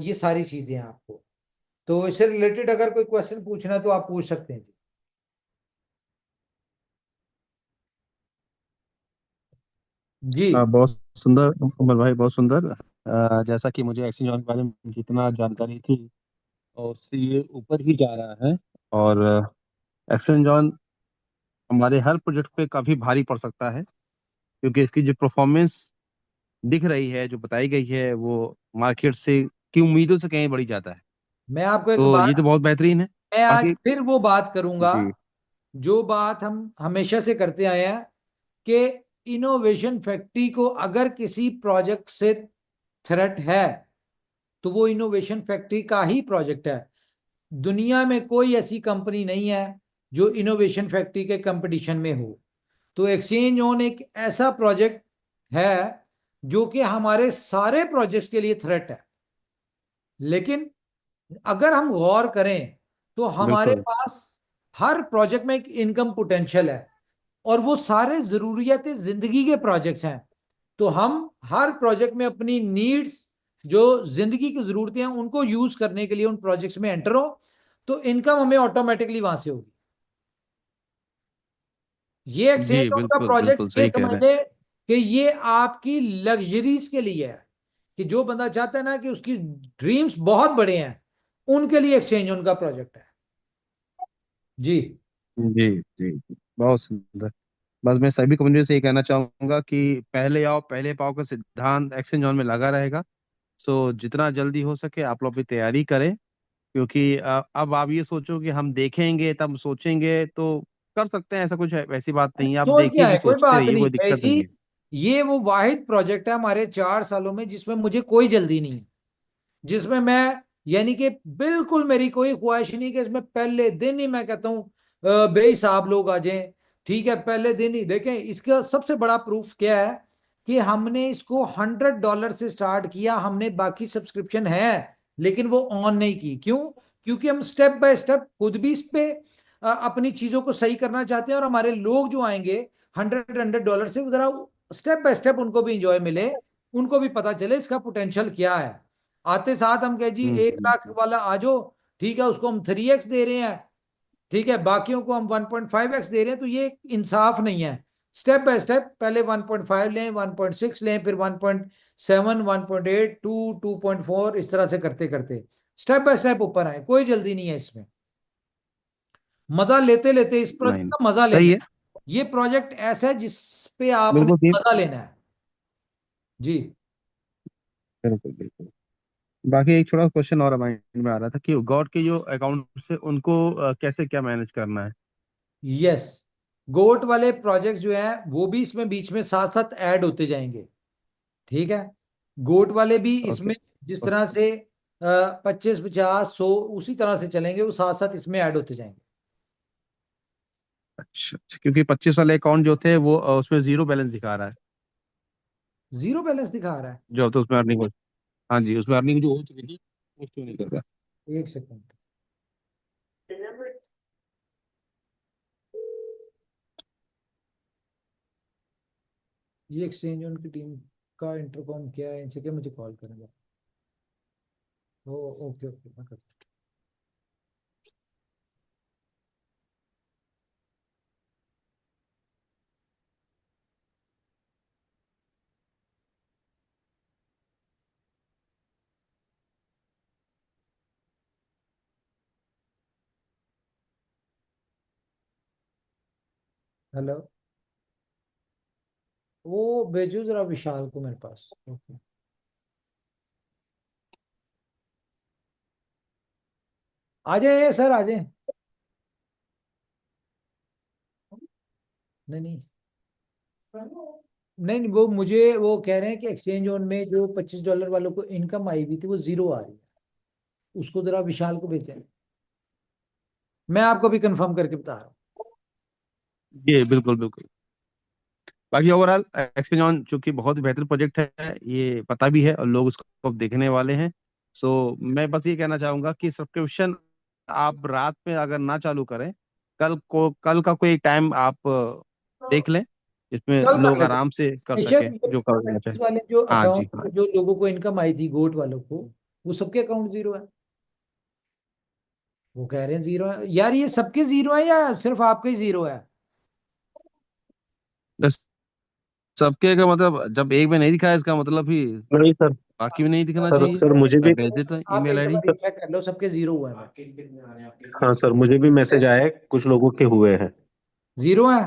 ये सारी चीजें हैं आपको, तो इससे रिलेटेड अगर कोई क्वेश्चन पूछना है तो आप पूछ सकते हैं जी। बहुत सुंदर उमर भाई, बहुत सुंदर। जैसा कि मुझे एक्सचेंज के बारे में जितना जानकारी थी और उससे ये ऊपर ही जा रहा है। और एक्सचेंज ऑन हमारे हर प्रोजेक्ट पे काफी भारी पड़ सकता है, क्योंकि इसकी जो परफॉर्मेंस दिख रही है, जो बताई गई है, वो मार्केट से की उम्मीदों से कहीं बढ़ी जाता है। मैं आपको एक तो ये बात, तो बहुत बेहतरीन है। मैं आज बाकी फिर वो बात करूंगा, जी जो बात हम हमेशा से करते आए हैं कि इनोवेशन फैक्ट्री को अगर किसी प्रोजेक्ट से थ्रेट है तो वो इनोवेशन फैक्ट्री का ही प्रोजेक्ट है। दुनिया में कोई ऐसी कंपनी नहीं है जो इनोवेशन फैक्ट्री के कंपटीशन में हो। तो एक्सचेंज ऑन एक ऐसा प्रोजेक्ट है जो कि हमारे सारे प्रोजेक्ट्स के लिए थ्रेट है। लेकिन अगर हम गौर करें तो हमारे बिल्कुल पास हर प्रोजेक्ट में एक इनकम पोटेंशियल है और वो सारे जरूरियत जिंदगी के प्रोजेक्ट्स हैं। तो हम हर प्रोजेक्ट में अपनी नीड्स जो जिंदगी की जरूरतें हैं उनको यूज करने के लिए उन प्रोजेक्ट्स में एंटर हो तो इनकम हमें ऑटोमेटिकली वहां से होगी। ये एक्सचेंज जी, का बिल्कुल बिल्कुल प्रोजेक्ट ये सही कह समझ रहे हैं। ले कि ये आपकी लग्जरीज के लिए है, कि जो बंदा चाहता है ना कि उसकी ड्रीम्स बहुत बड़े हैं उनके लिए एक्सचेंज उनका प्रोजेक्ट है। जी जी जी जी, बहुत सुंदर। बस मैं सभी कम्युनिटी से ये कहना चाहूंगा कि पहले आओ पहले पाओ का सिद्धांत एक्सचेंज ऑन में लगा रहेगा। सो जितना जल्दी हो सके आप लोग अपनी तैयारी करें, क्योंकि अब आप ये सोचो कि हम देखेंगे तब सोचेंगे तो कर सकते हैं, ऐसा कुछ वैसी बात नहीं है। आप सोच देखिए क्या है, भी कोई सोचते बात रहिए, नहीं कोई भाई दिक्कत जी। नहीं है। ये वो वाहिद प्रोजेक्ट है हमारे 4 सालों में जिसमें मुझे कोई जल्दी नहीं है, जिसमें मैं यानी कि बिल्कुल मेरी कोई ख्वाहिश नहीं कि इसमें पहले दिन ही मैं कहता हूँ बेहिसाब लोग आ जाएं। ठीक है, पहले दिन ही देखें। इसका सबसे बड़ा प्रूफ क्या है कि हमने इसको $100 से स्टार्ट किया, हमने बाकी सब्सक्रिप्शन है लेकिन वो ऑन नहीं की। क्यों? क्योंकि हम स्टेप बाय स्टेप खुद भी इस पे अपनी चीजों को सही करना चाहते हैं और हमारे लोग जो आएंगे $100 से जरा स्टेप बाय स्टेप उनको भी इंजॉय मिले, उनको भी पता चले इसका पोटेंशियल क्या है। आते साथ हम कहे जी 1 लाख हम्म। वाला आ जाओ, ठीक है, उसको हम 3x दे रहे हैं, ठीक है, बाकियों को हम 1.5x दे रहे हैं, तो ये इंसाफ नहीं है। स्टेप बाय स्टेप पहले 1.5 लें, 1.6 लें, फिर 1.7, 1.8, 2.4, इस तरह से करते करते स्टेप बाय स्टेप ऊपर आए। कोई जल्दी नहीं है इसमें। मजा लेते लेते इस प्रोजेक्ट नहीं, का मजा सही लेना है। है। ये प्रोजेक्ट ऐसा है जिस पे आपने बिल्कुल ठीक। मजा लेना है। जी बिल्कुल बिल्कुल। बाकी एक छोटा क्वेश्चन और माइंड में आ रहा था कि गॉड के जो अकाउंट से उनको कैसे क्या मैनेज करना है। यस, गोट वाले प्रोजेक्ट जो है वो भी इसमें बीच में साथ साथ ऐड होते जाएंगे। ठीक है, गोट वाले भी ओके इसमें जिस ओके। तरह से 25, 50, 100 उसी तरह से चलेंगे, वो साथ साथ इसमें ऐड होते जाएंगे। अच्छा अच्छा, क्योंकि 25 वाले अकाउंट जो थे वो उसमें जीरो बैलेंस दिखा रहा है। जीरो बैलेंस दिखा रहा है। जो अब तो उसमें अर्निंग हो, हाँ जी, उसमें अर्निंग जो हो चुकी थी वो क्यों नहीं कर रहा। एक सेकंड। ये एक्सचेंज उनकी टीम का इंटरकॉम क्या है, इनसे क्या मुझे कॉल करेंगे। ओ ओके ओके, मैं करता हूँ। हेलो, वो भेजो जरा विशाल को मेरे पास। ओके, आ जाए सर, आ जाए। नहीं नहीं नहीं नहीं, वो मुझे वो कह रहे हैं कि एक्सचेंज ऑन में जो $25 वालों को इनकम आई हुई थी वो जीरो आ रही है, उसको जरा विशाल को भेजें। मैं आपको भी कंफर्म करके बता रहा हूँ। ये बिल्कुल बिल्कुल। बाकी ओवरऑल एक्सचेंज ऑन चूंकि बहुत ही बेहतर प्रोजेक्ट है, ये पता भी है और लोग उसको अब देखने वाले हैं। सो मैं बस ये कहना चाहूंगा कि सब्सक्रिप्शन आप रात में अगर ना चालू करें, कल का कोई टाइम आप देख लें जिसमें कल कर लोग लेते आराम से कर हैं। सके ये जो करना चाहे। 25 वाले जो हाँ जी हाँ। अकाउंट जो लोगों को इनकम आई थी गोट वालों को, वो सबके अकाउंट जीरो है। वो कह रहे हैं जीरो है यार। ये सबके जीरो है या सिर्फ आपके ही जीरो है? बस सबके का मतलब जब एक में नहीं दिखा है इसका मतलब ही नहीं सर। बाकी में नहीं दिखना सर चाहिए। सर मुझे मैं भी, भेज देता हूँ आप ईमेल एक आईडी। बार चेक कर लो, सबके जीरो हुए हैं। हाँ सर मुझे भी मैसेज आया है, कुछ लोगों के हुए हैं। जीरो है।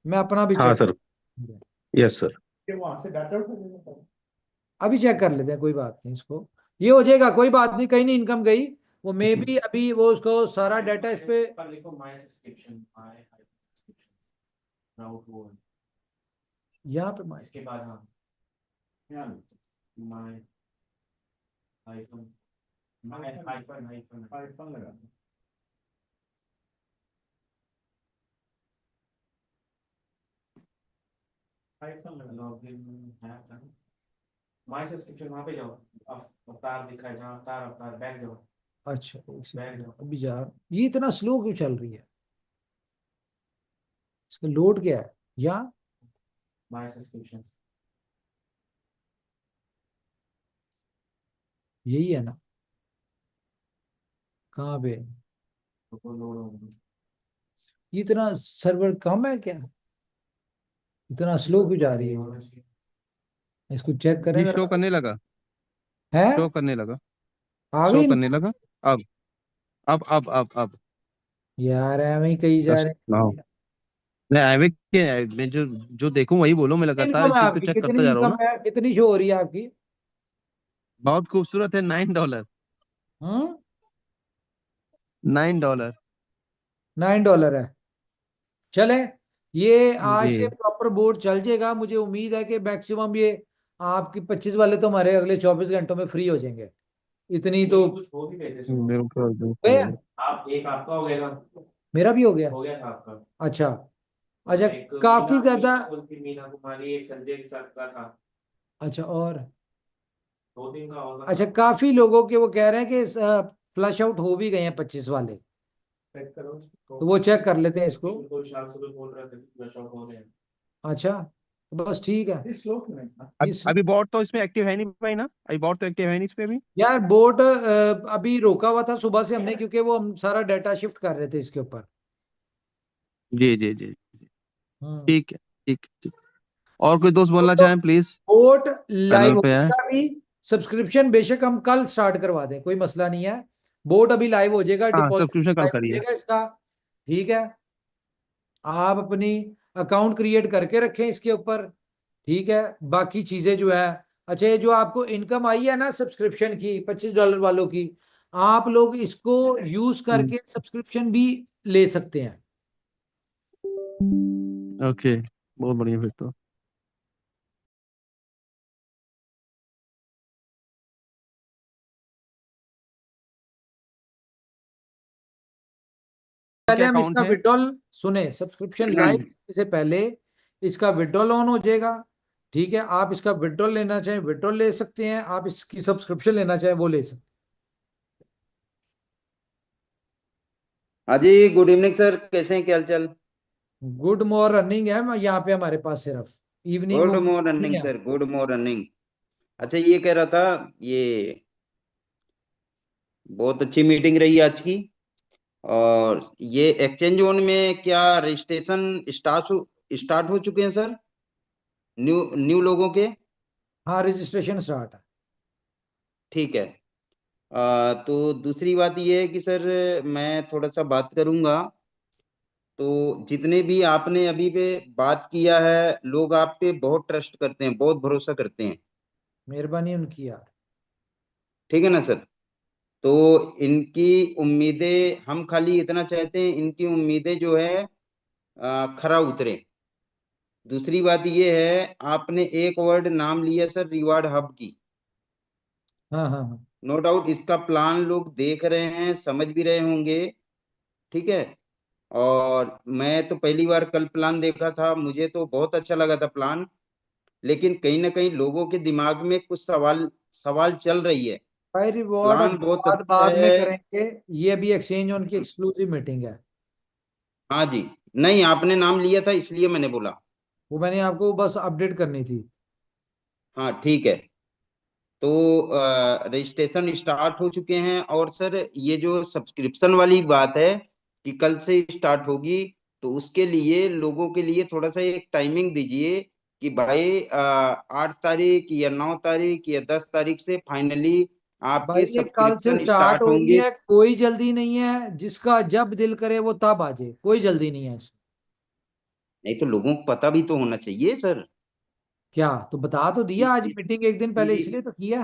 मैं अपना भी हाँ चेक सर। कर, यस सर। अभी चेक कर लेते हैं, कोई बात नहीं। इसको ये हो जाएगा, कोई बात नहीं, कहीं नहीं इनकम गई। वो मे भी अभी वो उसको सारा डाटा इस पे राउट वो है। यहाँ पे माइक इसके बाद हाँ my iPhone my iPhone iPhone iPhone लगा आईफोन लगा लॉगिन है था माय सब्सक्रिप्शन वहाँ पे जाओ अवतार दिखा है जहाँ अवतार अवतार बैक जाओ अच्छा एक बैक सेकंड जाओ अभी यार ये इतना स्लो क्यों चल रही है इसका लोड क्या है या माय सब्सक्रिप्शन यही है ना कहाँ पे तो लोड होगा ये इतना सर्वर कम है क्या इतना स्लो क्यों जा रही है इसको चेक करें जी जरा शो करने लगा, है शो करने लगा, आ शो गई करने लगा। अब अब यार एवं ही कही जा जस्ट रहे नाउ। हैं मैं एविक के मैं जो जो देखूं वही बोलूं, मैं लगातार इनकम है इसी पे आपकी चेक कितनी करता जा रहा हूँ इनकम ना। है कितनी शो हो रही है आपकी बहुत खूबसूरत है, $9। हम्म $9। $9 है चले ये आज जी से प्रॉपर बोर्ड चल जाएगा मुझे उम्मीद है कि मैक्सिमम ये आपकी 25 वाले तो हमारे अगले 24 घंटों में फ्री हो जाएंगे इतनी तो कुछ हो भी गए थे सुबह बिल्कुल गए बिल्कुल। आप एक आपका हो गया ना मेरा भी हो गया था आपका अच्छा हाँ, अच्छा एक काफी ज्यादा मीना कुमारी एक संजय के साथ का था अच्छा और 2 दिन का होगा अच्छा काफी लोगों के वो कह रहे हैं कि फ्लश आउट हो भी गए हैं 25 वाले चेक करो तो वो चेक कर लेते हैं इसको कोई शाम सुबह बोल रहे थे कि शॉट हो रहे हैं अच्छा तो बस ठीक है इस श्लोक में इस अभी बॉट तो इसमें एक्टिव है नहीं भाई ना, अभी बॉट तो एक्टिव है नहीं इस पे अभी। यार बोर्ड अभी रोका हुआ था सुबह से हमने क्योंकि वो हम सारा डाटा शिफ्ट कर रहे थे इसके ऊपर जी जी जी, हम्म ठीक है, ठीक। और कोई दोस्त बोलना चाहें प्लीज, बोर्ड लाइव पैनल पे है। होगा अभी सब्सक्रिप्शन बेशक हम कल स्टार्ट करवा दें कोई मसला नहीं है बोर्ड अभी लाइव हो जाएगा हाँ डिपॉजिट सब्सक्रिप्शन कल लाइव हो करिए। जाएगा इसका ठीक है आप अपनी अकाउंट क्रिएट करके रखें इसके ऊपर ठीक है बाकी चीजें जो है अच्छा ये जो आपको इनकम आई है ना सब्सक्रिप्शन की $25 वालों की आप लोग इसको यूज करके सब्सक्रिप्शन भी ले सकते हैं ओके, बहुत बढ़िया फिर तो। पहले क्या हम अकाउंट इसका है? विड्रॉल सुने सब्सक्रिप्शन लाइव से पहले इसका विड्रॉल ऑन हो जाएगा ठीक है आप इसका विड्रॉल लेना चाहें विड्रॉल ले सकते हैं आप इसकी सब्सक्रिप्शन लेना चाहें वो ले सकते हाँ जी, गुड इवनिंग सर, कैसे हैं, क्या हाल चाल? हैं गुड मॉर्निंग है यहाँ पे हमारे पास सिर्फ evening good morning sir, good morning. अच्छा, ये कह रहा था, ये बहुत अच्छी मीटिंग रही आज की। और ये एक्सचेंज जोन में क्या रजिस्ट्रेशन स्टार्ट हो चुके हैं सर, न्यू न्यू लोगों के? हाँ रजिस्ट्रेशन स्टार्ट है ठीक है। तो दूसरी बात ये है कि सर, मैं थोड़ा सा बात करूंगा। तो जितने भी आपने अभी पे बात किया है, लोग आप पे बहुत ट्रस्ट करते हैं, बहुत भरोसा करते हैं। मेहरबानी उनकी यार ठीक है ना सर? तो इनकी उम्मीदें, हम खाली इतना चाहते हैं इनकी उम्मीदें जो है खरा उतरे। दूसरी बात ये है, आपने एक वर्ड नाम लिया सर, रिवार्ड हब की। हाँ हाँ हाँ नो डाउट इसका प्लान लोग देख रहे हैं, समझ भी रहे होंगे। ठीक है। और मैं तो पहली बार कल प्लान देखा था, मुझे तो बहुत अच्छा लगा था प्लान। लेकिन कहीं ना कहीं लोगों के दिमाग में कुछ सवाल सवाल चल रही है। भाई रिवॉर्ड अब प्लान बहुत बाद अच्छा बाद में है। करेंगे ये अभी एक्सचेंज उनकी एक्सक्लूसिव मीटिंग है हाँ जी। नहीं, आपने नाम लिया था इसलिए मैंने बोला। वो मैंने आपको बस अपडेट करनी थी हाँ ठीक है। तो रजिस्ट्रेशन स्टार्ट हो चुके हैं। और सर, ये जो सब्सक्रिप्शन वाली बात है कि कल से स्टार्ट होगी, तो उसके लिए लोगों के लिए थोड़ा सा एक टाइमिंग दीजिए कि भाई 8 तारीख या 9 तारीख या 10 तारीख से फाइनली भाई आपके ये कल से सब्सक्रिप्शन स्टार्ट स्टार्ट हो रही होंगे। है कोई जल्दी नहीं है जिसका जब दिल करे वो तब आ जाए कोई जल्दी नहीं है इसमें नहीं तो लोगों को पता भी तो होना चाहिए सर। क्या तो बता तो दिया आज कि- मीटिंग एक दिन पहले कि- इसलिए तो किया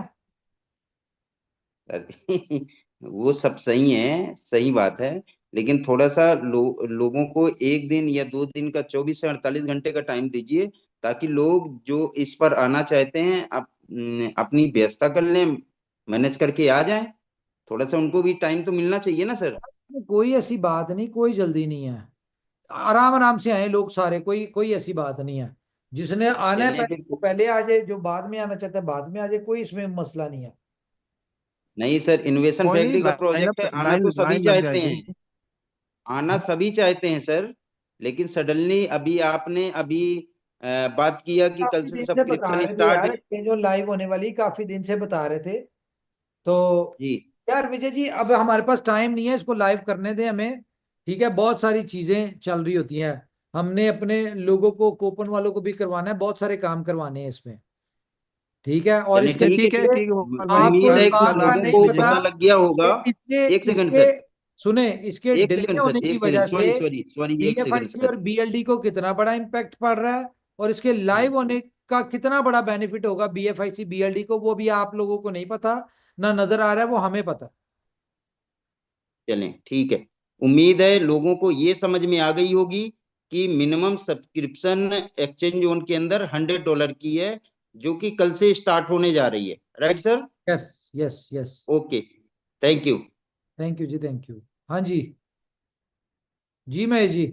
वो सब सही है, सही बात है। लेकिन थोड़ा सा लोगों को एक दिन या 2 दिन का 24 से 48 घंटे का टाइम दीजिए, ताकि लोग जो इस पर आना चाहते हैं अपनी व्यवस्था कर लें, मैनेज करके आ जाएं। थोड़ा सा उनको भी टाइम तो मिलना चाहिए ना सर। कोई ऐसी बात नहीं, कोई जल्दी नहीं है, आराम आराम से आए लोग सारे, कोई कोई ऐसी बात नहीं है। जिसने आना है चलें पहले फिर। तो पहले आ जाए, जो बाद में आना चाहता है बाद में आ जाए, कोई इसमें मसला नहीं है। नहीं सर, इनोवेशन कोई नहीं, फैक्ट्री का लाइन प्रोजेक्ट अप है, आना लाइन तो सभी लाइन लग चाहते जाएगी। हैं, आना सभी चाहते हैं सर। लेकिन सडनली अभी आपने अभी बात किया कि कल काफी से दिन से बता सब्सक्रिप्शन रहे थे स्टार्ट यार, है। ये जो लाइव होने वाली काफी दिन से बता रहे थे। तो जी यार विजय जी, अब हमारे पास टाइम नहीं है, इसको लाइव करने दें हमें। ठीक है, बहुत सारी चीजें चल रही होती हैं, हमने अपने लोगों को, कोपन वालों को भी करवाना है, बहुत सारे काम करवाने हैं इसमें। ठीक है, और चलिए इसके ठीक है। पीछे ठीक है गोपाल भाई, आपको उम्मीद इस है कल कि बात करा का लोगों दें नहीं को ये। पता पता लग गया होगा। कि इसके एक सेकंड इसके सर, सुने, इसके एक डिले सेकंड सर, होने की एक वजह सेकंड, से सॉरी सॉरी सॉरी, एक सेकंड बीएफआईसी सर। और बीएलडी को कितना बड़ा इम्पैक्ट पड़ रहा है, और इसके लाइव होने का कितना बड़ा बेनिफिट होगा बीएफआईसी बीएलडी को, वो भी आप लोगों को नहीं पता, ना नजर आ रहा है, वो हमें पता है। चलें ठीक है। उम्मीद है लोगों को ये समझ में आ गई होगी कि मिनिमम सब्सक्रिप्शन एक्सचेंज जोन के अंदर $100 की है, जो कि कल से स्टार्ट होने जा रही है। Right sir? Yes yes yes. Okay, thank you. Thank you जी, थैंक यू। हाँ जी, जी महेश जी,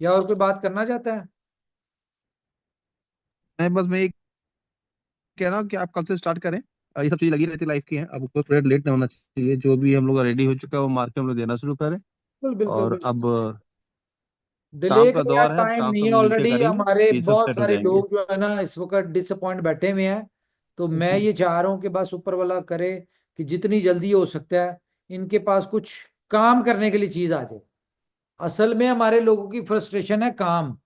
या और कोई बात करना चाहता है? मैं ये कह रहा हूँ कि आप कल से स्टार्ट करें। ये सब चीज लगी रहती लाइफ की है, अब कोई थोड़ा लेट नहीं होना चाहिए। जो भी हम लोग रेडी हो चुका है वो मार्केट में हम लोग देना शुरू करें। बिल्कुल बिल्कुल और बिल्कुल। अब काम डिले का का यार दौर है, अब टाइम काम नहीं सब है, मिलके ऑलरेडी करेंगे हमारे कि ये सब बहुत सेट हो सारे जाएंगे। लोग जो है ना इस वक्त डिसअपॉइंट बैठे हुए हैं। तो मैं ये चाह रहा हूँ कि बस ऊपर वाला करे कि जितनी जल्दी हो सकता है इनके पास कुछ काम करने के लिए चीज आ जाए। असल में हमारे लोगों की फ्रस्ट्रेशन है काम,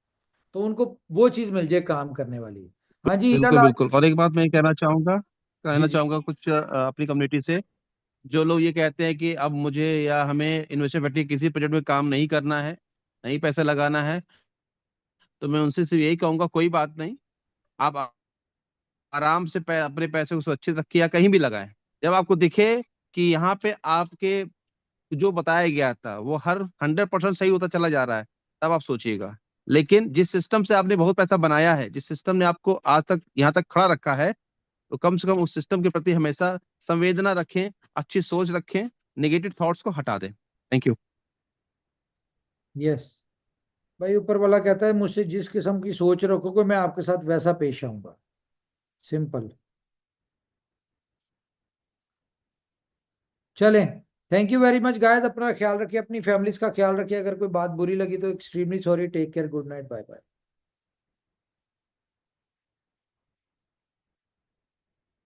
तो उनको वो चीज मिल जाए काम करने वाली। हाँ जी, हीरा बिल्कुल लाल बिल्कुल। जी। और एक बात मैं जी कहना जी। चाहूंगा कुछ अपनी कम्युनिटी से, जो लोग ये कहते हैं कि अब मुझे या हमें इन्वेस्टमेंट फैक्ट्री किसी प्रोजेक्ट में काम नहीं करना है, नहीं पैसा लगाना है, तो मैं उनसे सिर्फ यही कहूंगा, कोई बात नहीं। आप आराम से अपने पैसे को सुरक्षित रखिए या कहीं भी लगाएं। जब आपको दिखे कि यहाँ पे आपके जो बताया गया था वो हर 100% सही होता चला जा रहा है, तब आप सोचिएगा। लेकिन जिस सिस्टम से आपने बहुत पैसा बनाया है, जिस सिस्टम ने आपको आज तक यहाँ तक खड़ा रखा है, तो कम से कम उस सिस्टम के प्रति हमेशा संवेदना रखें, अच्छी सोच रखें, नेगेटिव थॉट्स को हटा दें। Thank you. यस भाई, ऊपर वाला कहता है मुझसे जिस किस्म की सोच रखोगे मैं आपके साथ वैसा पेश आऊंगा। सिंपल। चलें, thank you very much guys, अपना ख्याल रखिए, अपनी फैमिलीज का ख्याल रखिए। अगर कोई बात बुरी लगी तो extremely sorry, take care, good night, bye bye.